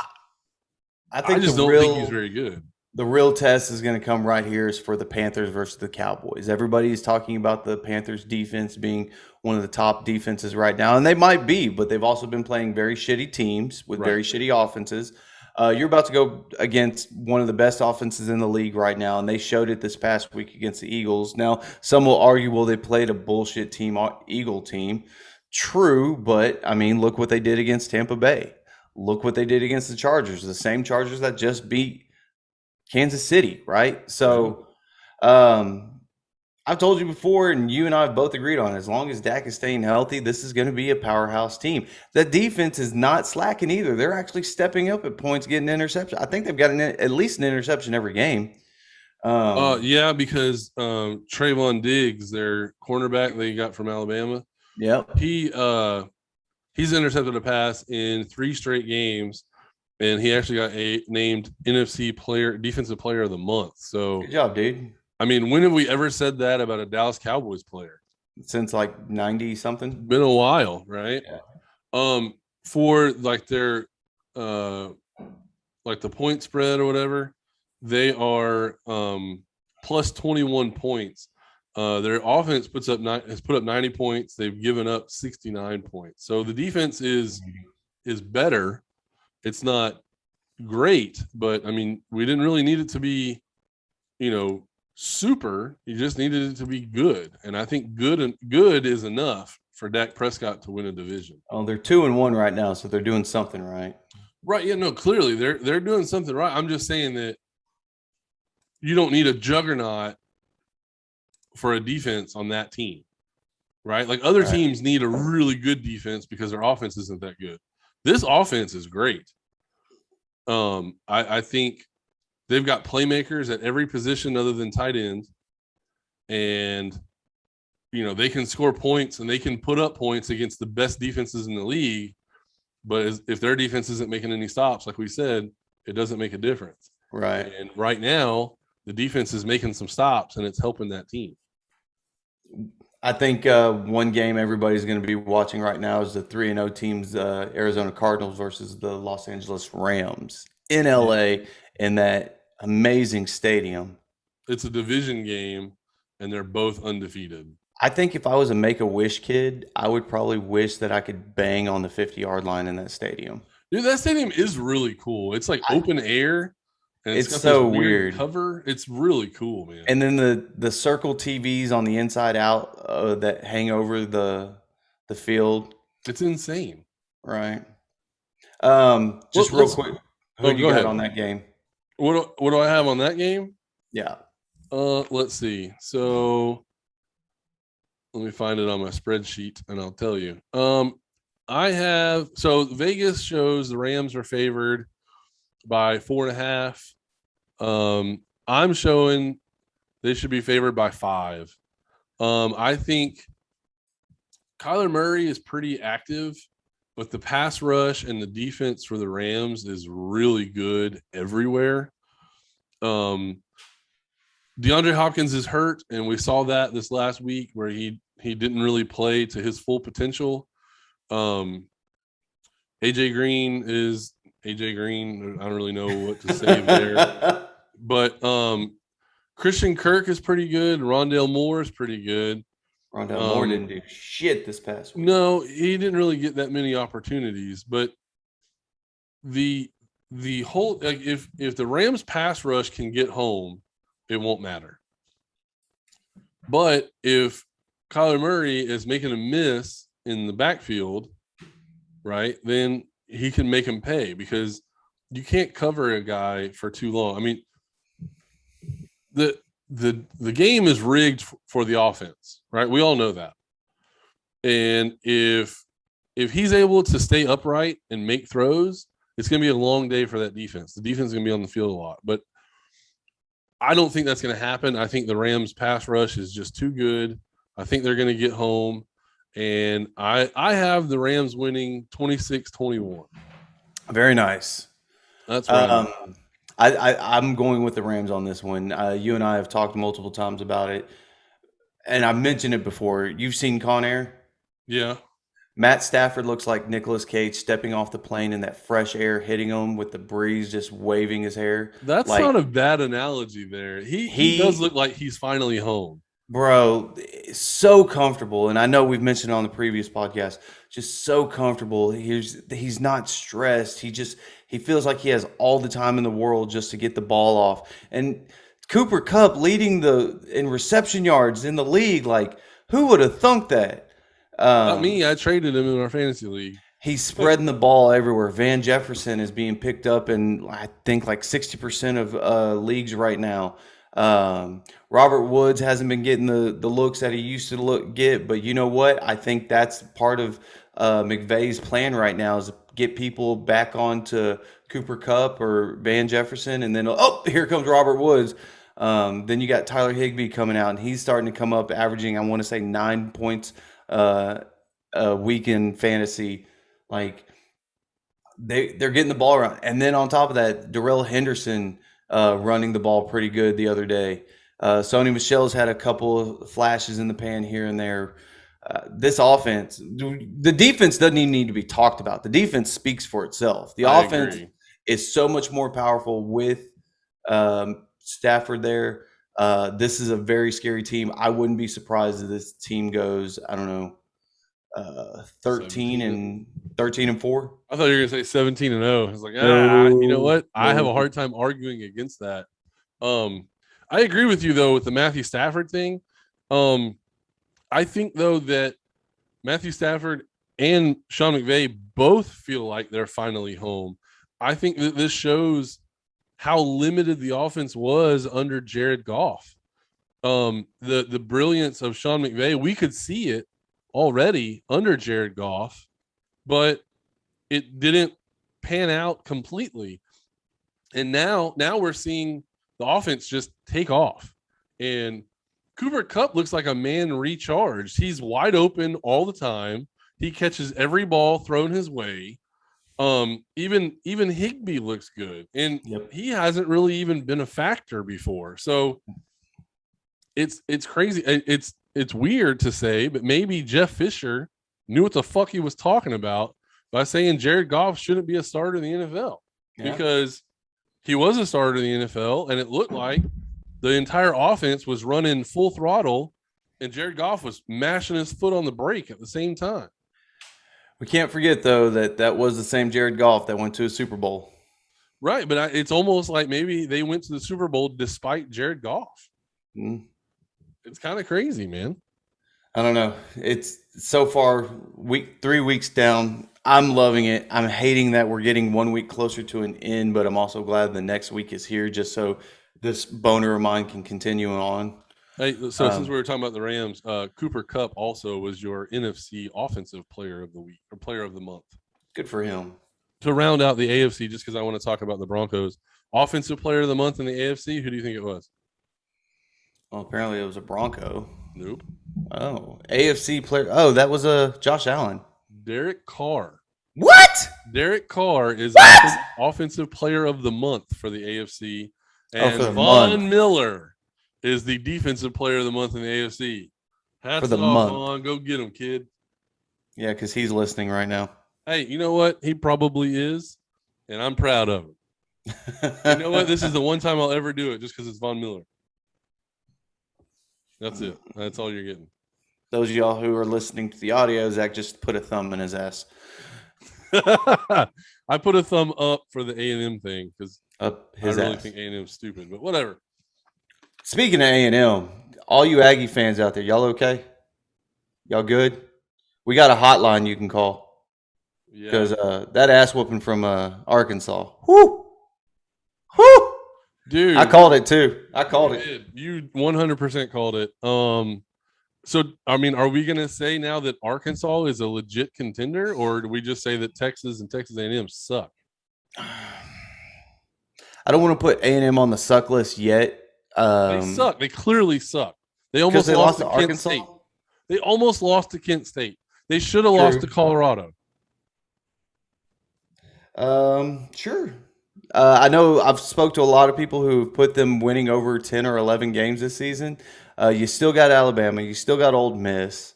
I just don't think he's very good. The real test is going to come right here is for the Panthers versus the Cowboys. Everybody's talking about the Panthers defense being one of the top defenses right now, and they might be, but they've also been playing very shitty teams with very shitty offenses. You're about to go against one of the best offenses in the league right now, and they showed it this past week against the Eagles. Now, some will argue, well, they played a bullshit Eagle team. True, but, I mean, look what they did against Tampa Bay. Look what they did against the Chargers, the same Chargers that just beat Kansas City, right? So I've told you before, and you and I have both agreed on it, as long as Dak is staying healthy, this is going to be a powerhouse team. The defense is not slacking either. They're actually stepping up at points, getting interception. I think they've got at least an interception every game. Yeah, because Trayvon Diggs, their cornerback they got from Alabama, he's intercepted a pass in 3 straight games. And he actually got named NFC Defensive Player of the Month. So good job, dude. I mean, when have we ever said that about a Dallas Cowboys player? Since 90 something? Been a while, right? Yeah. For their the point spread or whatever, they are plus 21 points. Their offense has put up 90 points. They've given up 69 points. So the defense is better. It's not great, but I mean, we didn't really need it to be, super. You just needed it to be good, and I think good is enough for Dak Prescott to win a division. Oh, they're 2-1 right now, so they're doing something right. Right? Yeah. No. Clearly, they're doing something right. I'm just saying that you don't need a juggernaut for a defense on that team, right? Like other teams need a really good defense because their offense isn't that good. This offense is great. I think they've got playmakers at every position other than tight end. And, they can score points and they can put up points against the best defenses in the league. But if their defense isn't making any stops, like we said, it doesn't make a difference. Right. And right now, the defense is making some stops and it's helping that team. I think one game everybody's going to be watching right now is the 3-0 teams, Arizona Cardinals versus the Los Angeles Rams in LA in that amazing stadium. It's a division game, and they're both undefeated. I think if I was a Make-A-Wish kid, I would probably wish that I could bang on the 50-yard line in that stadium. Dude, that stadium is really cool. It's like open air, and it's It's got this so weird weird. cover. It's really cool, man. And then the circle TVs on the inside out that hang over the field, It's insane. right? Let, Just real let's. quick, who Oh, do you go got ahead. on that game? What do I have on that game? Yeah. Let's see. So let me find it on my spreadsheet, and I'll tell you. I have Vegas shows the Rams are favored by 4.5. I'm showing they should be favored by 5. I think Kyler Murray is pretty active, but the pass rush and the defense for the Rams is really good everywhere. DeAndre Hopkins is hurt, and we saw that this last week where he didn't really play to his full potential. AJ Green is AJ Green. I don't really know what to say there. But Christian Kirk is pretty good. Rondale Moore is pretty good. Rondale Moore didn't do shit this past week. No, he didn't really get that many opportunities. But the whole if the Rams pass rush can get home, it won't matter. But if Kyler Murray is making a miss in the backfield, right, then he can make him pay because you can't cover a guy for too long. I mean, the game is rigged for the offense, right? We all know that. And if he's able to stay upright and make throws, it's going to be a long day for that defense. The defense is going to be on the field a lot, but I don't think that's going to happen. I think the Rams pass rush is just too good. I think they're going to get home, and I have the Rams winning 26-21. Very nice. That's right. I'm going with the Rams on this one. You and I have talked multiple times about it, and I've mentioned it before. You've seen Con Air? Yeah. Matt Stafford looks like Nicolas Cage stepping off the plane in that fresh air hitting him with the breeze just waving his hair. That's like, not a bad analogy there. He does look like he's finally home. Bro, so comfortable. And I know we've mentioned on the previous podcast, just so comfortable. He's not stressed. He feels like he has all the time in the world just to get the ball off. And Cooper Kupp leading in reception yards in the league. Like, who would have thunk that? Not me. I traded him in our fantasy league. He's spreading the ball everywhere. Van Jefferson is being picked up in, I think, like 60% of leagues right now. Robert Woods hasn't been getting the looks that he used to get, but you know what? I think that's part of McVay's plan right now is to get people back onto Cooper Kupp or Van Jefferson, and then here comes Robert Woods. Then you got Tyler Higbee coming out, and he's starting to come up, averaging, I want to say, 9 points a week in fantasy. Like they're getting the ball around, and then on top of that, Darrell Henderson running the ball pretty good the other day. Sony Michel's had a couple of flashes in the pan here and there. This offense, the defense doesn't even need to be talked about. The defense speaks for itself. The offense is so much more powerful with Stafford there. This is a very scary team. I wouldn't be surprised if this team goes, I don't know, 13 and 4. I thought you were gonna say 17-0. I was like, you know what? I have a hard time arguing against that. I agree with you though with the Matthew Stafford thing. I think though that Matthew Stafford and Sean McVay both feel like they're finally home. I think that this shows how limited the offense was under Jared Goff. The brilliance of Sean McVay, we could see it already under Jared Goff, but it didn't pan out completely. And now we're seeing the offense just take off. And Cooper Kupp looks like a man recharged. He's wide open all the time. He catches every ball thrown his way. Even Higbee looks good, and he hasn't really even been a factor before. So it's crazy. It's weird to say, but maybe Jeff Fisher knew what the fuck he was talking about by saying Jared Goff shouldn't be a starter in the NFL because he was a starter in the NFL, and it looked like the entire offense was running full throttle, and Jared Goff was mashing his foot on the brake at the same time. We can't forget, though, that was the same Jared Goff that went to a Super Bowl. Right, but it's almost like maybe they went to the Super Bowl despite Jared Goff. Mm. It's kind of crazy, man. I don't know. It's so far 3 weeks down. I'm loving it. I'm hating that we're getting 1 week closer to an end, but I'm also glad the next week is here just so this boner of mine can continue on. Hey, so since we were talking about the Rams, Cooper Kupp also was your NFC Offensive Player of the Week or Player of the Month. Good for him. To round out the AFC, just because I want to talk about the Broncos, Offensive Player of the Month in the AFC, who do you think it was? Well, apparently it was a Bronco. Nope. Oh, AFC player. Oh, that was Josh Allen. Derek Carr. What? Derek Carr is Offensive Player of the Month for the AFC. And Von Miller is the Defensive Player of the Month in the AFC. Hats for the off, month. Vaughn. Go get him, kid. Yeah, because he's listening right now. Hey, you know what? He probably is, and I'm proud of him. You know what? This is the one time I'll ever do it just because it's Von Miller. That's it. That's all you're getting. Those of y'all who are listening to the audio, Zach just put a thumb in his ass. I put a thumb up for the A&M thing because I really think A&M's stupid, but whatever. Speaking of A&M, all you Aggie fans out there, y'all okay? Y'all good? We got a hotline you can call. Because that ass whooping from Arkansas. Whoo! Whoo! Dude. I called it too. I called it. You 100% called it. So, I mean, are we going to say now that Arkansas is a legit contender, or do we just say that Texas and Texas A&M suck? I don't want to put A&M on the suck list yet. They suck. They clearly suck. They almost lost to Kent Arkansas? State. They almost lost to Kent State. They should have lost to Colorado. Sure. I know I've spoke to a lot of people who have put them winning over 10 or 11 games this season. You still got Alabama. You still got Ole Miss.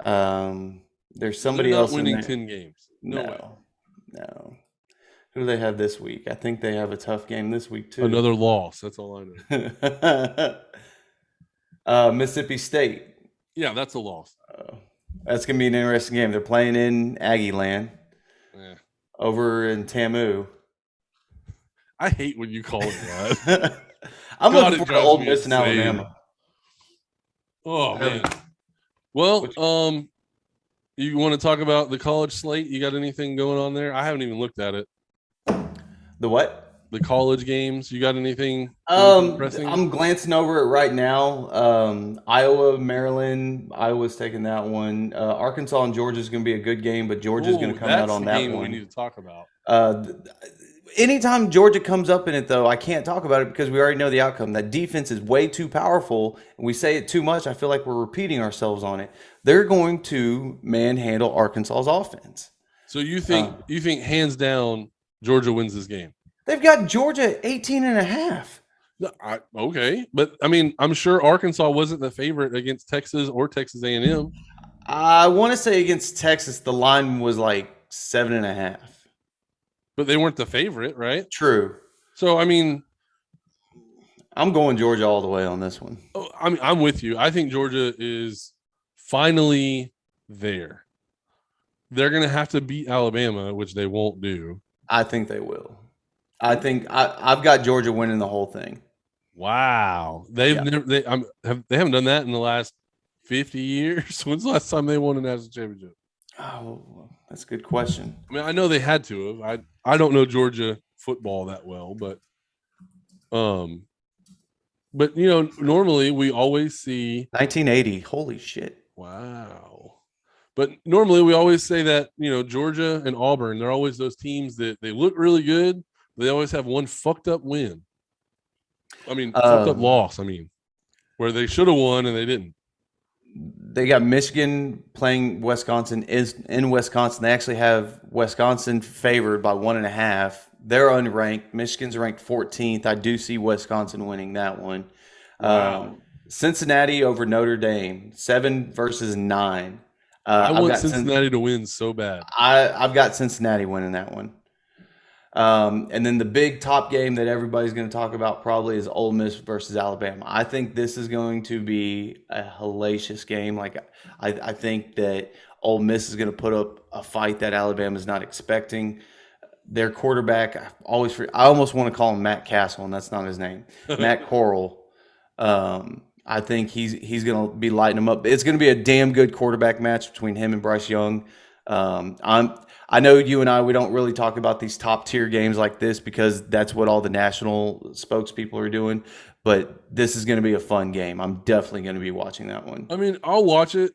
There's somebody else winning 10 games. No. Who do they have this week? I think they have a tough game this week too. Another loss. That's all I know. Mississippi State. Yeah, that's a loss. That's going to be an interesting game. They're playing in Aggie land. Yeah. Over in Tamu. I hate when you call it that. I'm looking for Ole Miss in Alabama. Oh, man. Well, you want to talk about the college slate? You got anything going on there? I haven't even looked at it. The what? The college games. You got anything pressing? I'm glancing over it right now. Iowa, Maryland. Iowa's taking that one. Arkansas and Georgia is going to be a good game, but Georgia's going to come out on that one. We need to talk about. Anytime Georgia comes up in it, though, I can't talk about it because we already know the outcome. That defense is way too powerful, and we say it too much. I feel like we're repeating ourselves on it. They're going to manhandle Arkansas's offense. So you think hands down Georgia wins this game? They've got Georgia 18.5. Okay, but I mean, I'm sure Arkansas wasn't the favorite against Texas or Texas A&M. I want to say against Texas, the line was like 7.5. But they weren't the favorite, right? True. So, I mean, I'm going Georgia all the way on this one. Oh, I mean, I'm with you. I think Georgia is finally there. They're going to have to beat Alabama, which they won't do. I think they will. I think I've got Georgia winning the whole thing. Wow. They haven't done that in the last 50 years. When's the last time they won a national championship? Oh, that's a good question. I mean, I know they had to have. I don't know Georgia football that well, but you know, normally we always see 1980. Holy shit. Wow. But normally we always say that, you know, Georgia and Auburn, they're always those teams that they look really good. They always have one fucked up win. I mean, fucked up loss. I mean, where they should have won and they didn't. They got Michigan playing Wisconsin in Wisconsin. They actually have Wisconsin favored by 1.5. They're unranked. Michigan's ranked 14th. I do see Wisconsin winning that one. Wow. Cincinnati over Notre Dame, 7-9. I want Cincinnati to win so bad. I've got Cincinnati winning that one. And then the big top game that everybody's going to talk about probably is Ole Miss versus Alabama. I think this is going to be a hellacious game. Like I think that Ole Miss is going to put up a fight that Alabama's not expecting. Their quarterback, I almost want to call him Matt Castle, and that's not his name. Matt Corral. I think he's going to be lighting them up. It's going to be a damn good quarterback match between him and Bryce Young. I know you and we don't really talk about these top tier games like this because that's what all the national spokespeople are doing. But this is going to be a fun game. I'm definitely going to be watching that one. I mean, I'll watch it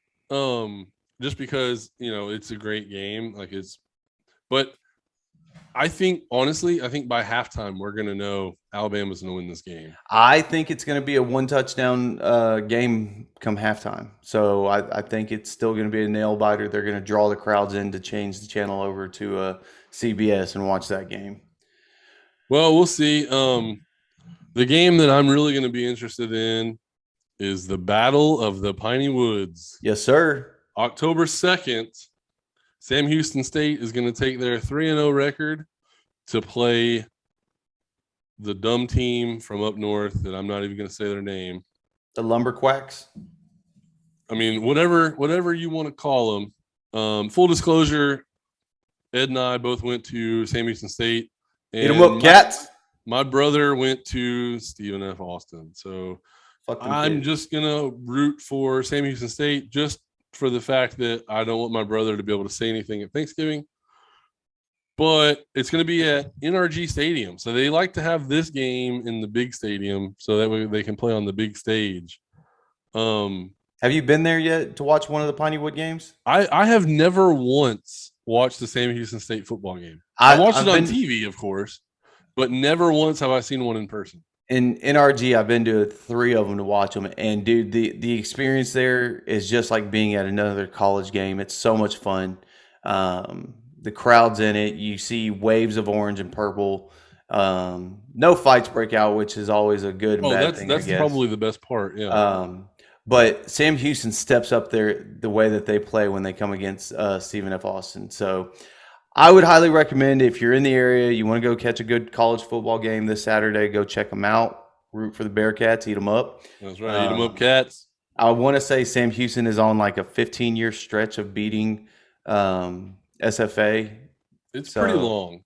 just because, it's a great game. But I think, honestly, by halftime, we're going to know Alabama's going to win this game. I think it's going to be a one touchdown game come halftime. So I think it's still going to be a nail biter. They're going to draw the crowds in to change the channel over to CBS and watch that game. Well, we'll see. The game that I'm really going to be interested in is the Battle of the Piney Woods. Yes, sir. October 2nd, Sam Houston State is going to take their 3-0 record to play the dumb team from up north that I'm not even going to say their name. The Lumberquacks? I mean, whatever you want to call them. Full disclosure, Ed and I both went to Sam Houston State. Eat them up, cats. My brother went to Stephen F. Austin. So I'm just going to root for Sam Houston State just for the fact that I don't want my brother to be able to say anything at Thanksgiving. But it's going to be at NRG Stadium. So they like to have this game in the big stadium so that way they can play on the big stage. Have you been there yet to watch one of the Pineywood games? I have never once watched the Sam Houston State football game. I watched it on TV, of course, but never once have I seen one in person. In NRG, I've been to 3 of them to watch them. And, dude, the experience there is just like being at another college game. It's so much fun. The crowd's in it. You see waves of orange and purple. No fights break out, which is always a good and bad thing, that's probably the best part, yeah. But Sam Houston steps up there the way that they play when they come against Stephen F. Austin. So I would highly recommend if you're in the area, you want to go catch a good college football game this Saturday, go check them out. Root for the Bearcats, eat them up. That's right, eat them up, cats. I want to say Sam Houston is on like a 15-year stretch of beating SFA. It's pretty long.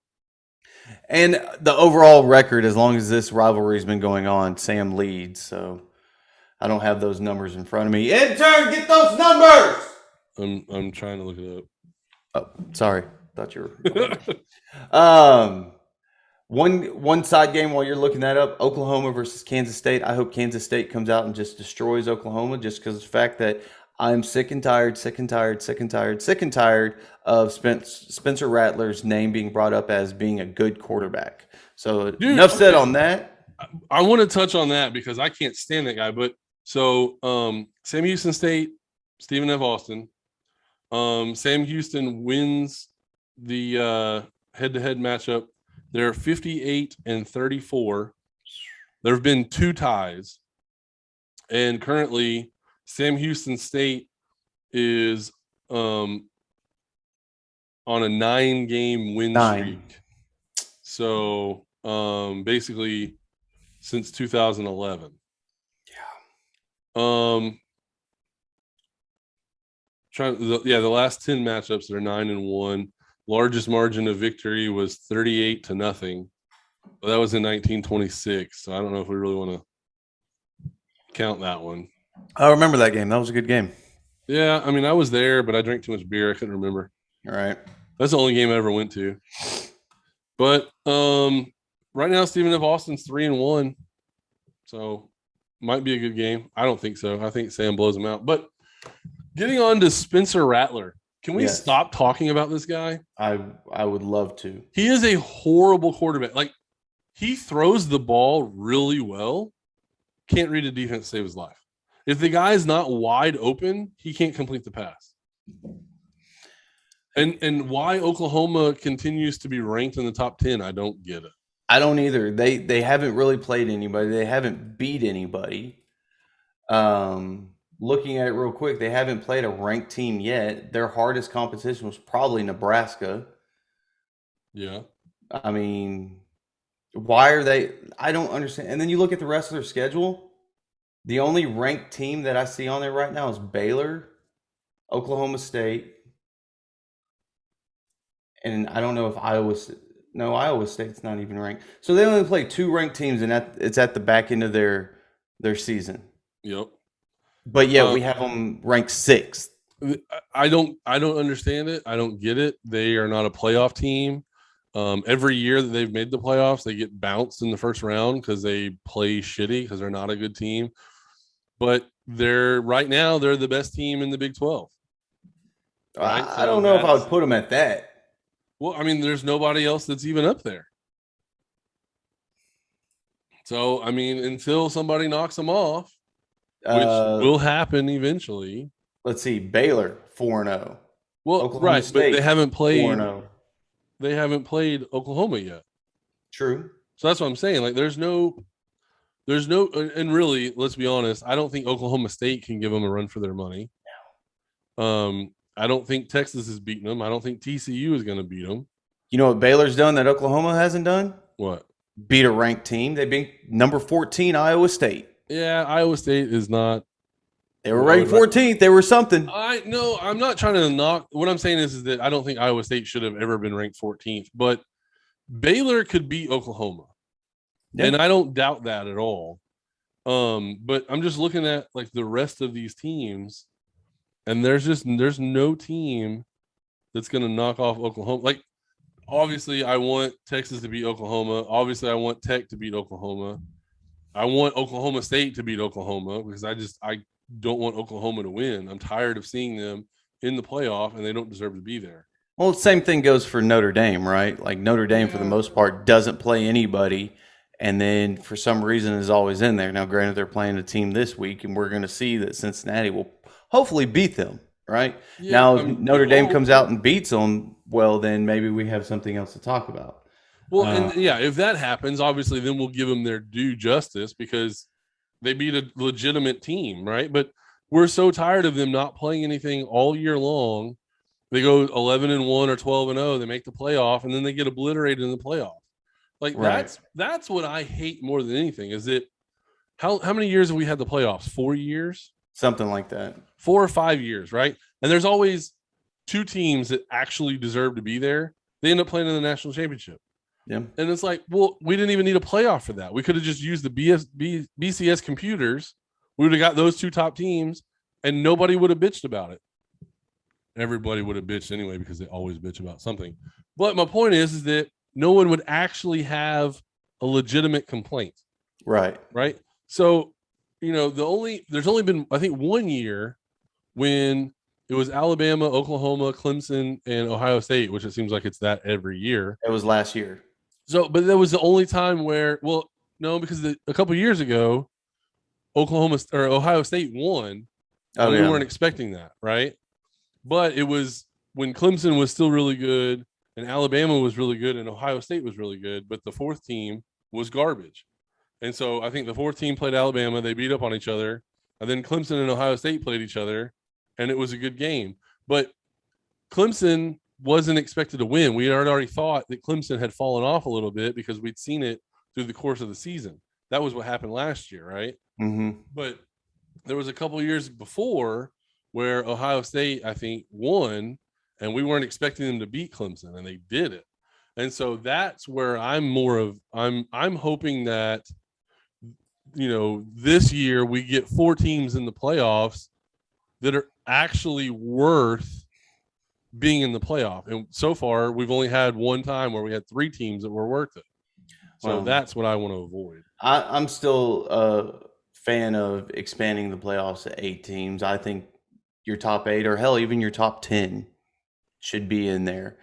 And the overall record, as long as this rivalry has been going on, Sam leads. So I don't have those numbers in front of me. Intern, get those numbers! I'm trying to look it up. Oh, sorry. Thought you were. One side game while you're looking that up, Oklahoma versus Kansas State. I hope Kansas State comes out and just destroys Oklahoma just because of the fact that I'm sick and tired of Spencer Rattler's name being brought up as being a good quarterback. So enough said on that. I want to touch on that because I can't stand that guy. But so Sam Houston State, Stephen F. Austin. Sam Houston wins the head-to-head matchup. They're 58-34. There have been 2 ties. And currently, Sam Houston State is on a 9-game win streak. So basically since 2011. Yeah. The last 10 matchups are 9-1. Largest margin of victory was 38-0. But that was in 1926. So I don't know if we really want to count that one. I remember that game. That was a good game. Yeah, I mean, I was there, but I drank too much beer. I couldn't remember. All right. That's the only game I ever went to. But right now, Stephen F. Austin's 3-1. So might be a good game. I don't think so. I think Sam blows him out. But getting on to Spencer Rattler. Can we stop talking about this guy? I would love to. He is a horrible quarterback. Like, he throws the ball really well. Can't read a defense to save his life. If the guy is not wide open, he can't complete the pass. And why Oklahoma continues to be ranked in the top 10, I don't get it. I don't either. They haven't really played anybody. They haven't beat anybody. Looking at it real quick, they haven't played a ranked team yet. Their hardest competition was probably Nebraska. Yeah. I mean, why are they – I don't understand. And then you look at the rest of their schedule. The only ranked team that I see on there right now is Baylor, Oklahoma State, And I don't know if Iowa State's not even ranked. So they only play 2 ranked teams, and it's at the back end of their season. Yep. But yeah, we have them ranked 6th. I don't understand it. I don't get it. They are not a playoff team. Every year that they've made the playoffs, they get bounced in the first round because they play shitty because they're not a good team. But right now they're the best team in the Big 12. Right? I don't know if I would put them at that. Well, I mean, there's nobody else that's even up there. So, I mean, until somebody knocks them off, which will happen eventually. Let's see, Baylor 4-0. Well, Oklahoma right, State, but they haven't played 4-0. They haven't played Oklahoma yet. True. So that's what I'm saying. Like, there's no, and really, let's be honest. I don't think Oklahoma State can give them a run for their money. I don't think Texas is beating them. I don't think TCU is going to beat them. You know what Baylor's done that Oklahoma hasn't done? What? Beat a ranked team. They beat number 14 Iowa State. Yeah, Iowa State is not. They were ranked 14th. They were something. No, I'm not trying to knock. What I'm saying is that I don't think Iowa State should have ever been ranked 14th, but Baylor could beat Oklahoma. Yeah. And I don't doubt that at all. But I'm just looking at like the rest of these teams, and there's no team that's going to knock off Oklahoma. Like, obviously, I want Texas to beat Oklahoma. Obviously, I want Tech to beat Oklahoma. I want Oklahoma State to beat Oklahoma because I don't want Oklahoma to win. I'm tired of seeing them in the playoff, and they don't deserve to be there. Well, the same thing goes for Notre Dame, right? Like Notre Dame, for the most part, doesn't play anybody, and then for some reason is always in there. Now, granted, they're playing a team this week, and we're going to see that Cincinnati will hopefully beat them, right? Yeah, now, if Notre Dame comes out and beats them, well, then maybe we have something else to talk about. Well, and yeah, if that happens, obviously, then we'll give them their due justice because they beat a legitimate team, right? But we're so tired of them not playing anything all year long. They go 11-1 or 12-0. They make the playoff, and then they get obliterated in the playoff. Like that's what I hate more than anything. Is it how many years have we had the playoffs? 4 years, something like that. 4 or 5 years, right? And there's always 2 teams that actually deserve to be there. They end up playing in the national championship. Yeah. And it's like, well, we didn't even need a playoff for that. We could have just used the BCS computers. We would have got those 2 top teams, and nobody would have bitched about it. Everybody would have bitched anyway because they always bitch about something. But my point is that no one would actually have a legitimate complaint. Right. Right. So, there's only been, I think, 1 year when it was Alabama, Oklahoma, Clemson, and Ohio State, which it seems like it's that every year. It was last year. So, but that was the only time where, well, no, because a couple of years ago, Ohio State won. And we weren't expecting that, right? But it was when Clemson was still really good, and Alabama was really good, and Ohio State was really good, but the 4th team was garbage. And so I think the 4th team played Alabama. They beat up on each other. And then Clemson and Ohio State played each other, and it was a good game. But Clemson wasn't expected to win. We had already thought that Clemson had fallen off a little bit because we'd seen it through the course of the season. That was what happened last year, right? Mm-hmm. But there was a couple of years before where Ohio State, I think, won, and we weren't expecting them to beat Clemson, and they did it. And so that's where I'm hoping that, this year we get 4 teams in the playoffs that are actually worth being in the playoff. And so far, we've only had one time where we had 3 teams that were worth it. So that's what I want to avoid. I'm still a fan of expanding the playoffs to 8 teams. I think your top 8, or hell, even your top 10 should be in there.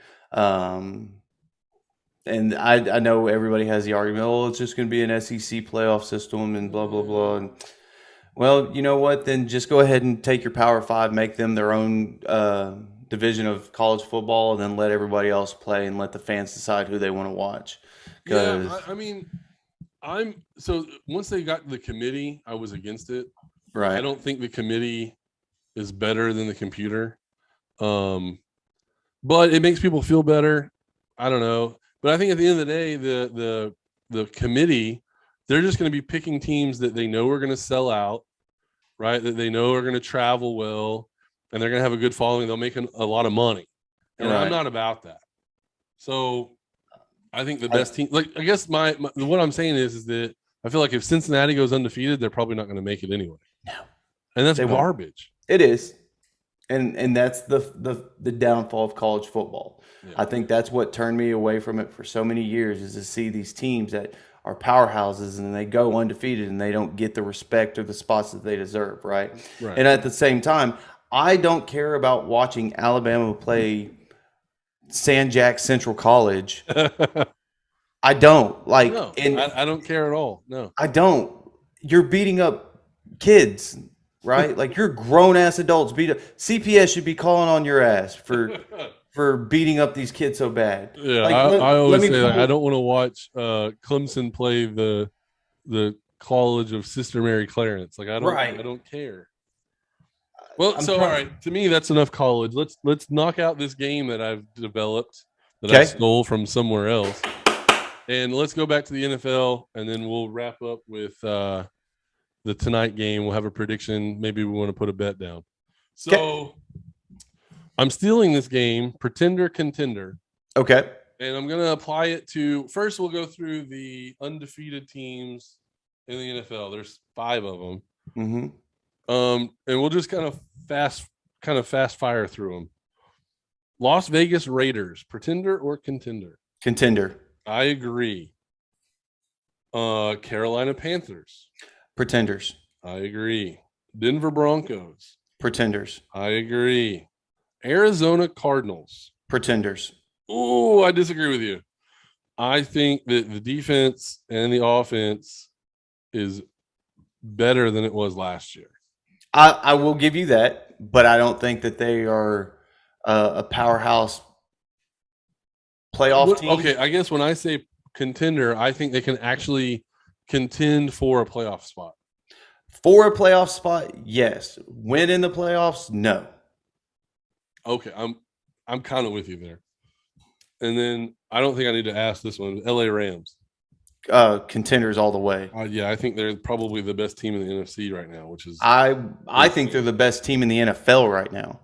And I know everybody has the argument, oh, it's just going to be an SEC playoff system and blah, blah, blah. And, well, you know what? Then just go ahead and take your Power 5, make them their own division of college football, and then let everybody else play and let the fans decide who they want to watch. Yeah, I mean, so once they got the committee, I was against it. Right. I don't think the committee is better than the computer. But it makes people feel better. I don't know. But I think at the end of the day, the committee, they're just going to be picking teams that they know are going to sell out, right? That they know are going to travel well, and they're going to have a good following. They'll make a lot of money. And I'm not about that. So I think the best team, like I guess my what I'm saying is that I feel like if Cincinnati goes undefeated, they're probably not going to make it anyway. No, And that's they won't. garbage. It is. And that's the downfall of college football. Yeah. I think that's what turned me away from it for so many years, is to see these teams that are powerhouses and they go undefeated and they don't get the respect or the spots that they deserve, right? And at the same time, I don't care about watching Alabama play San Jack Central College. I don't. Like, No, I don't care at all. No. I don't. You're beating up kids, right? Like, you're grown ass adults. CPS should be calling on your ass for beating up these kids so bad. Yeah, like, I always say that I don't want to watch Clemson play the College of Sister Mary Clarence. Like I don't care. Well, all right. To me, that's enough college. Let's knock out this game that I've developed that I stole from somewhere else, and let's go back to the NFL, and then we'll wrap up with the tonight game. We'll have a prediction. Maybe we want to put a bet down. So I'm stealing this game, pretender contender. Okay. And I'm going to apply it to first. We'll go through the undefeated teams in the NFL. There's 5 of them. Mm-hmm. And we'll just kind of fast fire through them. Las Vegas Raiders, pretender or contender? Contender. I agree. Carolina Panthers, pretenders. I agree. Denver Broncos, pretenders. I agree. Arizona Cardinals, pretenders. Oh, I disagree with you. I think that the defense and the offense is better than it was last year. I will give you that, but I don't think that they are a powerhouse playoff team. Okay, I guess when I say contender, I think they can actually contend for a playoff spot. For a playoff spot, yes. Win in the playoffs, no. Okay, I'm kind of with you there. And then I don't think I need to ask this one. LA Rams. Contenders all the way. Yeah, I think they're probably the best team in the NFC right now, which is I think they're the best team in the NFL right now.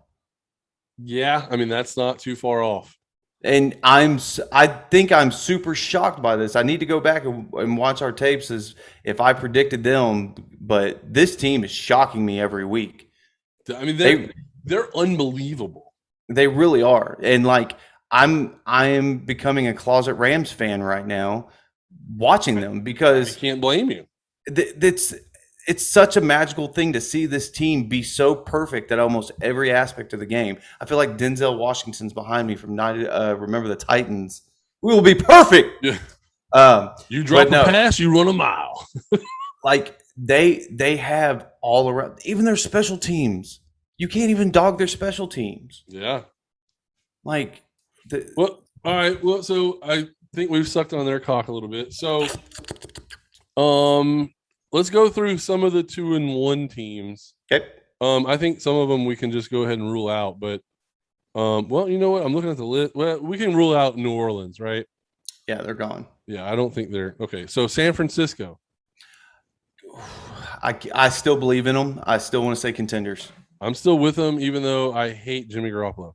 Yeah, I mean that's not too far off. And I think I'm super shocked by this. I need to go back and watch our tapes as if I predicted them, but this team is shocking me every week. I mean they're unbelievable. They really are. And like I am becoming a closet Rams fan right now, watching them, because I can't blame you. It's such a magical thing to see this team be so perfect at almost every aspect of the game. I feel like Denzel Washington's behind me from Remember the Titans. We will be perfect. Yeah. You drop a pass, you run a mile. Like they have all around, even their special teams. You can't even dog their special teams. Yeah. Like all right. Well, so I think we've sucked on their cock a little bit. So let's go through some of the 2-1 teams. Okay. I think some of them we can just go ahead and rule out, but well, you know what? I'm looking at the list. Well, we can rule out New Orleans, right? Yeah, they're gone. Yeah, I don't think they're okay. So San Francisco. I still believe in them. I still want to say contenders. I'm still with them, even though I hate Jimmy Garoppolo.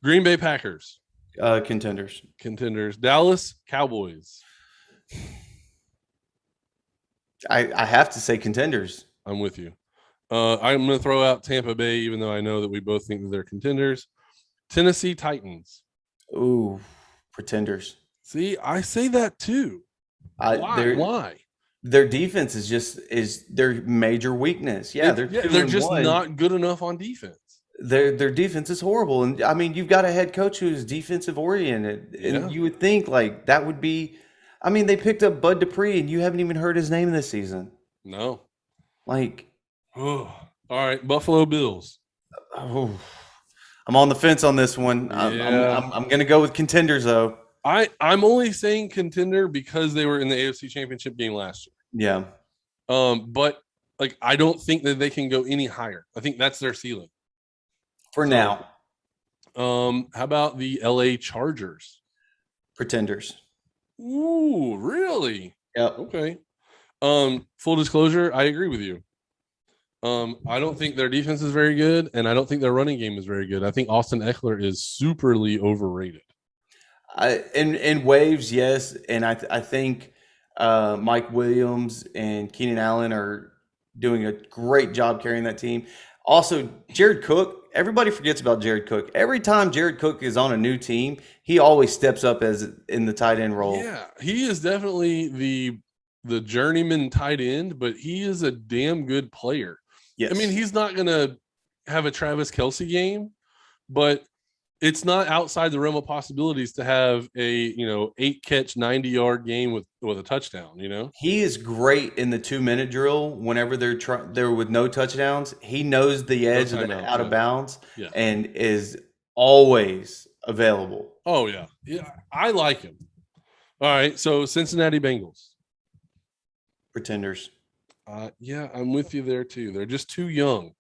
Green Bay Packers. Contenders. Contenders. Dallas Cowboys. I have to say contenders. I'm with you. I'm going to throw out Tampa Bay, even though I know that we both think that they're contenders. Tennessee Titans. Ooh, pretenders. See, I say that too. Why? Their defense is their major weakness. Yeah, they're just not good enough on defense. Their defense is horrible, and I mean, you've got a head coach who's defensive oriented, and you would think like that would be. I mean, they picked up Bud Dupree, and you haven't even heard his name this season. No. Like, all right, Buffalo Bills. I'm on the fence on this one. Yeah. I'm going to go with contenders, though. I'm only saying contender because they were in the AFC Championship game last year. Yeah. But like, I don't think that they can go any higher. I think that's their ceiling for now. How about the LA Chargers? Pretenders. Ooh, really? Yep. Okay. Full disclosure, I agree with you. I don't think their defense is very good, and I don't think their running game is very good. I think Austin Eckler is superly overrated. In waves, yes, and I think Mike Williams and Keenan Allen are doing a great job carrying that team. Also, Jared Cook. Everybody forgets about Jared Cook. Every time Jared Cook is on a new team, he always steps up as in the tight end role. Yeah, he is definitely the journeyman tight end, but he is a damn good player. Yes. I mean, he's not going to have a Travis Kelce game, but it's not outside the realm of possibilities to have a 8-catch 90-yard game with a touchdown. He is great in the 2-minute drill. Whenever they're with no touchdowns, he knows the edge of the out of bounds and is always available. Oh yeah, I like him. All right, so Cincinnati Bengals. Pretenders. Yeah, I'm with you there too. They're just too young.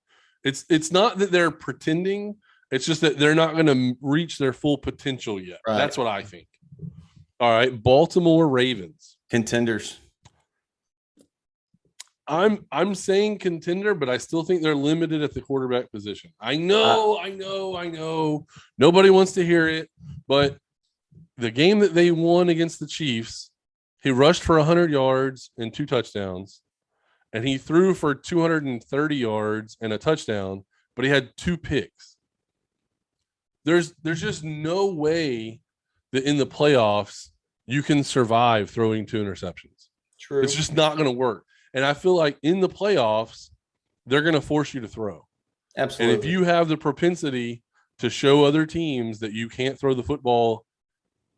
It's not that they're pretending. It's just that they're not going to reach their full potential yet. Right. That's what I think. All right, Baltimore Ravens. Contenders. I'm saying contender, but I still think they're limited at the quarterback position. I know. Nobody wants to hear it, but the game that they won against the Chiefs, he rushed for 100 yards and 2 touchdowns, and he threw for 230 yards and a touchdown, but he had 2 picks. There's just no way that in the playoffs you can survive throwing 2 interceptions. True. It's just not going to work. And I feel like in the playoffs, they're going to force you to throw. Absolutely. And if you have the propensity to show other teams that you can't throw the football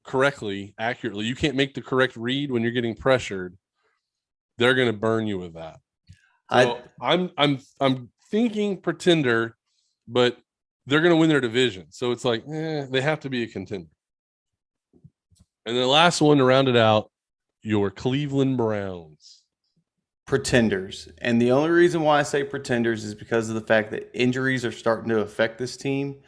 correctly, accurately, you can't make the correct read when you're getting pressured, they're going to burn you with that. So I'm thinking pretender, but they're going to win their division. So it's like, they have to be a contender. And the last one to round it out, your Cleveland Browns. Pretenders. And the only reason why I say pretenders is because of the fact that injuries are starting to affect this team.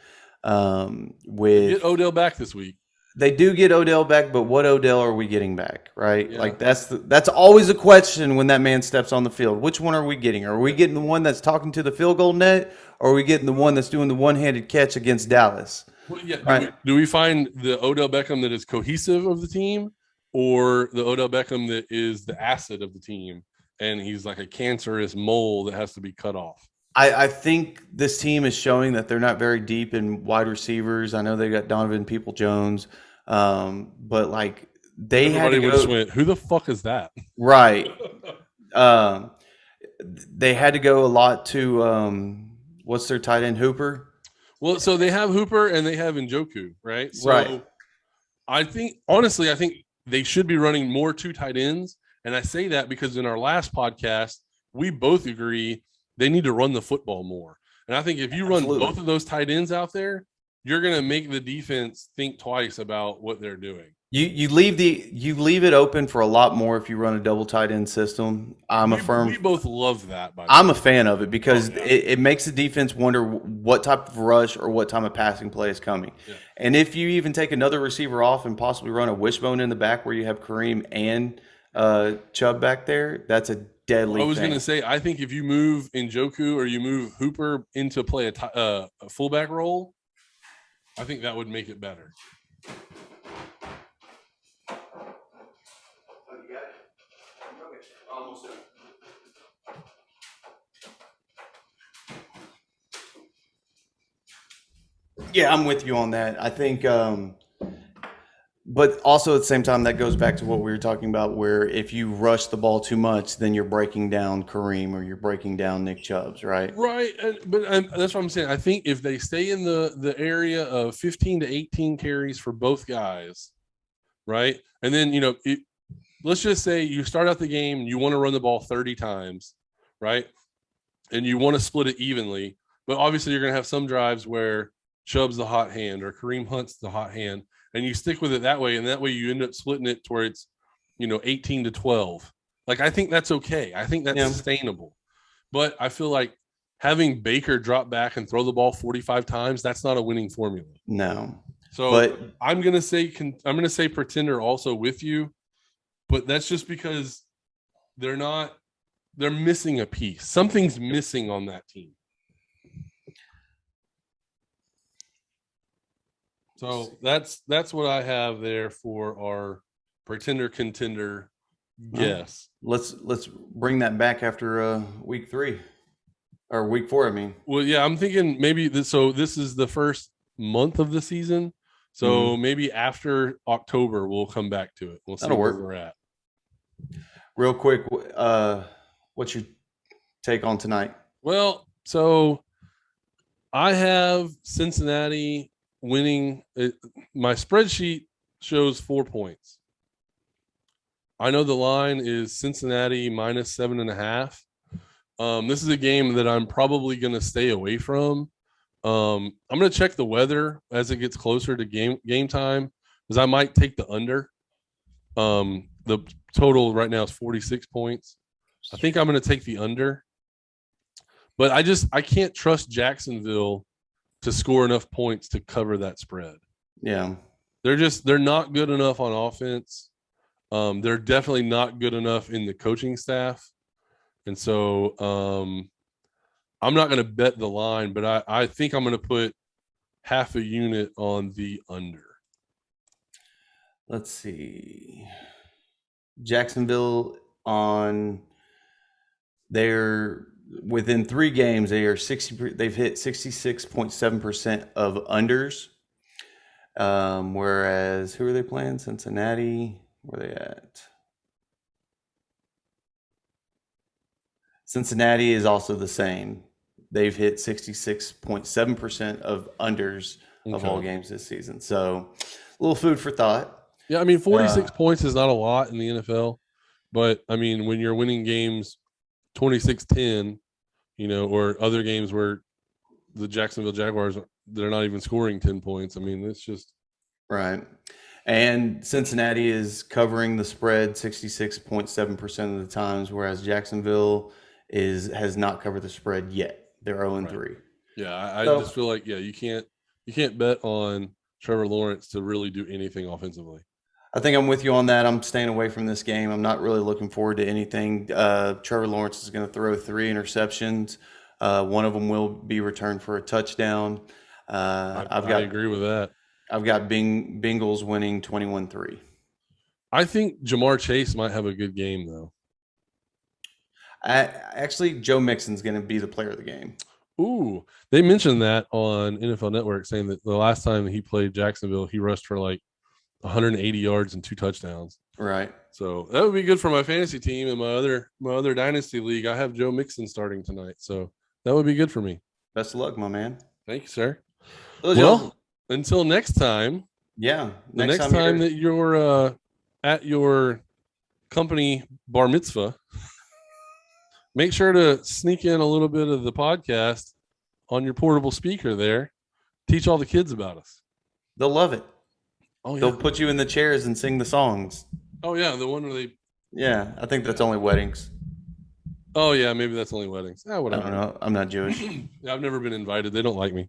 Get Odell back this week. They do get Odell back, but what Odell are we getting back, right? Yeah. Like that's always a question when that man steps on the field. Which one are we getting? Are we getting the one that's talking to the field goal net, or are we getting the one that's doing the one-handed catch against Dallas? Well, yeah. Right? Do we find the Odell Beckham that is cohesive of the team, or the Odell Beckham that is the asset of the team, and he's like a cancerous mole that has to be cut off? I think this team is showing that they're not very deep in wide receivers. I know they got Donovan People-Jones, but like everybody just went, who the fuck is that? Right. They had to go a lot to what's their tight end, Hooper? Well, so they have Hooper and they have Njoku, right? So right. I think they should be running more 2 tight ends. And I say that because in our last podcast, we both agree they need to run the football more. And I think if you run both of those tight ends out there, you're going to make the defense think twice about what they're doing. You leave it open for a lot more if you run a double tight end system. We both love that. I'm a fan of it because it makes the defense wonder what type of rush or what type of passing play is coming. Yeah. And if you even take another receiver off and possibly run a wishbone in the back where you have Kareem and Chubb back there, that's a deadly I was going to say, I think if you move Njoku or you move Hooper into play a fullback role, I think that would make it better. Yeah, I'm with you on that. I think, but also at the same time, that goes back to what we were talking about, where if you rush the ball too much, then you're breaking down Kareem or you're breaking down Nick Chubbs, right? Right, but that's what I'm saying. I think if they stay in the area of 15 to 18 carries for both guys, right, and then let's just say you start out the game and you want to run the ball 30 times, right, and you want to split it evenly, but obviously you're going to have some drives where Chubb's the hot hand or Kareem Hunt's the hot hand, and you stick with it that way, and that way you end up splitting it to where it's 18 to 12. Like, I think that's okay. I think that's sustainable. But I feel like having Baker drop back and throw the ball 45 times, that's not a winning formula. No. So I'm gonna say pretender also with you, but that's just because they're missing a piece. Something's missing on that team. So that's what I have there for our pretender contender guess. Let's bring that back after week 3 or week 4. I mean, Well, yeah, I'm thinking maybe this. So this is the first month of the season. So maybe after October we'll come back to it. We'll see where we're at. Real quick, what's your take on tonight? Well, so I have Cincinnati winning. My spreadsheet shows 4 points. I know the line is Cincinnati minus 7.5. This is a game that I'm probably going to stay away from. I'm going to check the weather as it gets closer to game time, because I might take the under. The total right now is 46 points. I think I'm going to take the under. But I can't trust Jacksonville to score enough points to cover that spread. Yeah. They're not good enough on offense. They're definitely not good enough in the coaching staff. And so I'm not going to bet the line, but I think I'm going to put half a unit on the under. Let's see. Jacksonville they're within 3 games, they've hit 66.7% of unders. Whereas who are they playing? Cincinnati. Where are they at? Cincinnati is also the same. They've hit 66.7% of unders of all games this season. So a little food for thought. Yeah, I mean, 46 points is not a lot in the NFL. But, I mean, when you're winning games 26-10, or other games where the Jacksonville Jaguars, they're not even scoring 10 points. I mean, it's just. Right. And Cincinnati is covering the spread 66.7% of the times, whereas Jacksonville has not covered the spread yet. They're 0-3. Right. Yeah, I just feel like you can't bet on Trevor Lawrence to really do anything offensively. I think I'm with you on that. I'm staying away from this game. I'm not really looking forward to anything. Trevor Lawrence is going to throw 3 interceptions. One of them will be returned for a touchdown. I agree with that. I've got Bengals winning 21-3. I think Jamar Chase might have a good game, though. Actually, Joe Mixon's going to be the player of the game. Ooh, they mentioned that on NFL Network, saying that the last time he played Jacksonville, he rushed for like 180 yards and 2 touchdowns. Right. So that would be good for my fantasy team and my other dynasty league. I have Joe Mixon starting tonight, so that would be good for me. Best of luck, my man. Thank you, sir. Well, until next time. Yeah. The next time that you're at your company bar mitzvah, make sure to sneak in a little bit of the podcast on your portable speaker there. Teach all the kids about us. They'll love it. Oh, yeah. They'll put you in the chairs and sing the songs. Oh, yeah. The one where they. Yeah. I think that's only weddings. Oh, yeah. Maybe that's only weddings. Whatever. I don't know. I'm not Jewish. Yeah, I've never been invited. They don't like me.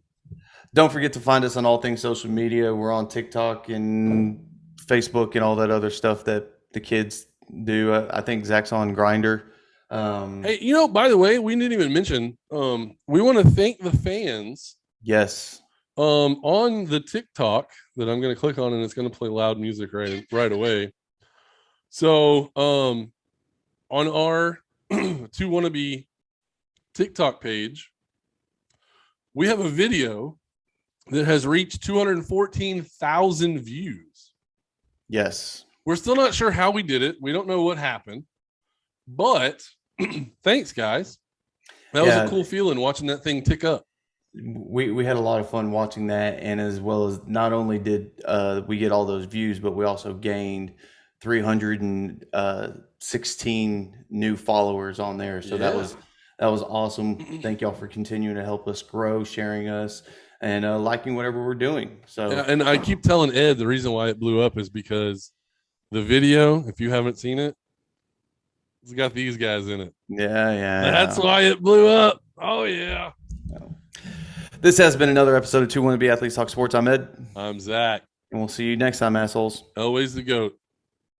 Don't forget to find us on all things social media. We're on TikTok and Facebook and all that other stuff that the kids do. I think Zach's on Grindr. Hey, by the way, we didn't even mention, we want to thank the fans. Yes. On the TikTok that I'm going to click on, and it's going to play loud music right away. So, on our Two Wannabe TikTok page, we have a video that has reached 214,000 views. Yes. We're still not sure how we did it. We don't know what happened, but thanks, guys. That was a cool feeling watching that thing tick up. We had a lot of fun watching that, and as well as not only did we get all those views, but we also gained 316 new followers on there. So that was awesome. Thank y'all for continuing to help us grow, sharing us, and liking whatever we're doing. So and I keep telling Ed the reason why it blew up is because the video, if you haven't seen it, it's got these guys in it. Yeah. That's why it blew up. Oh yeah. This has been another episode of Two Wannabe Athletes Talk Sports. I'm Ed. I'm Zach. And we'll see you next time, assholes. Always the GOAT.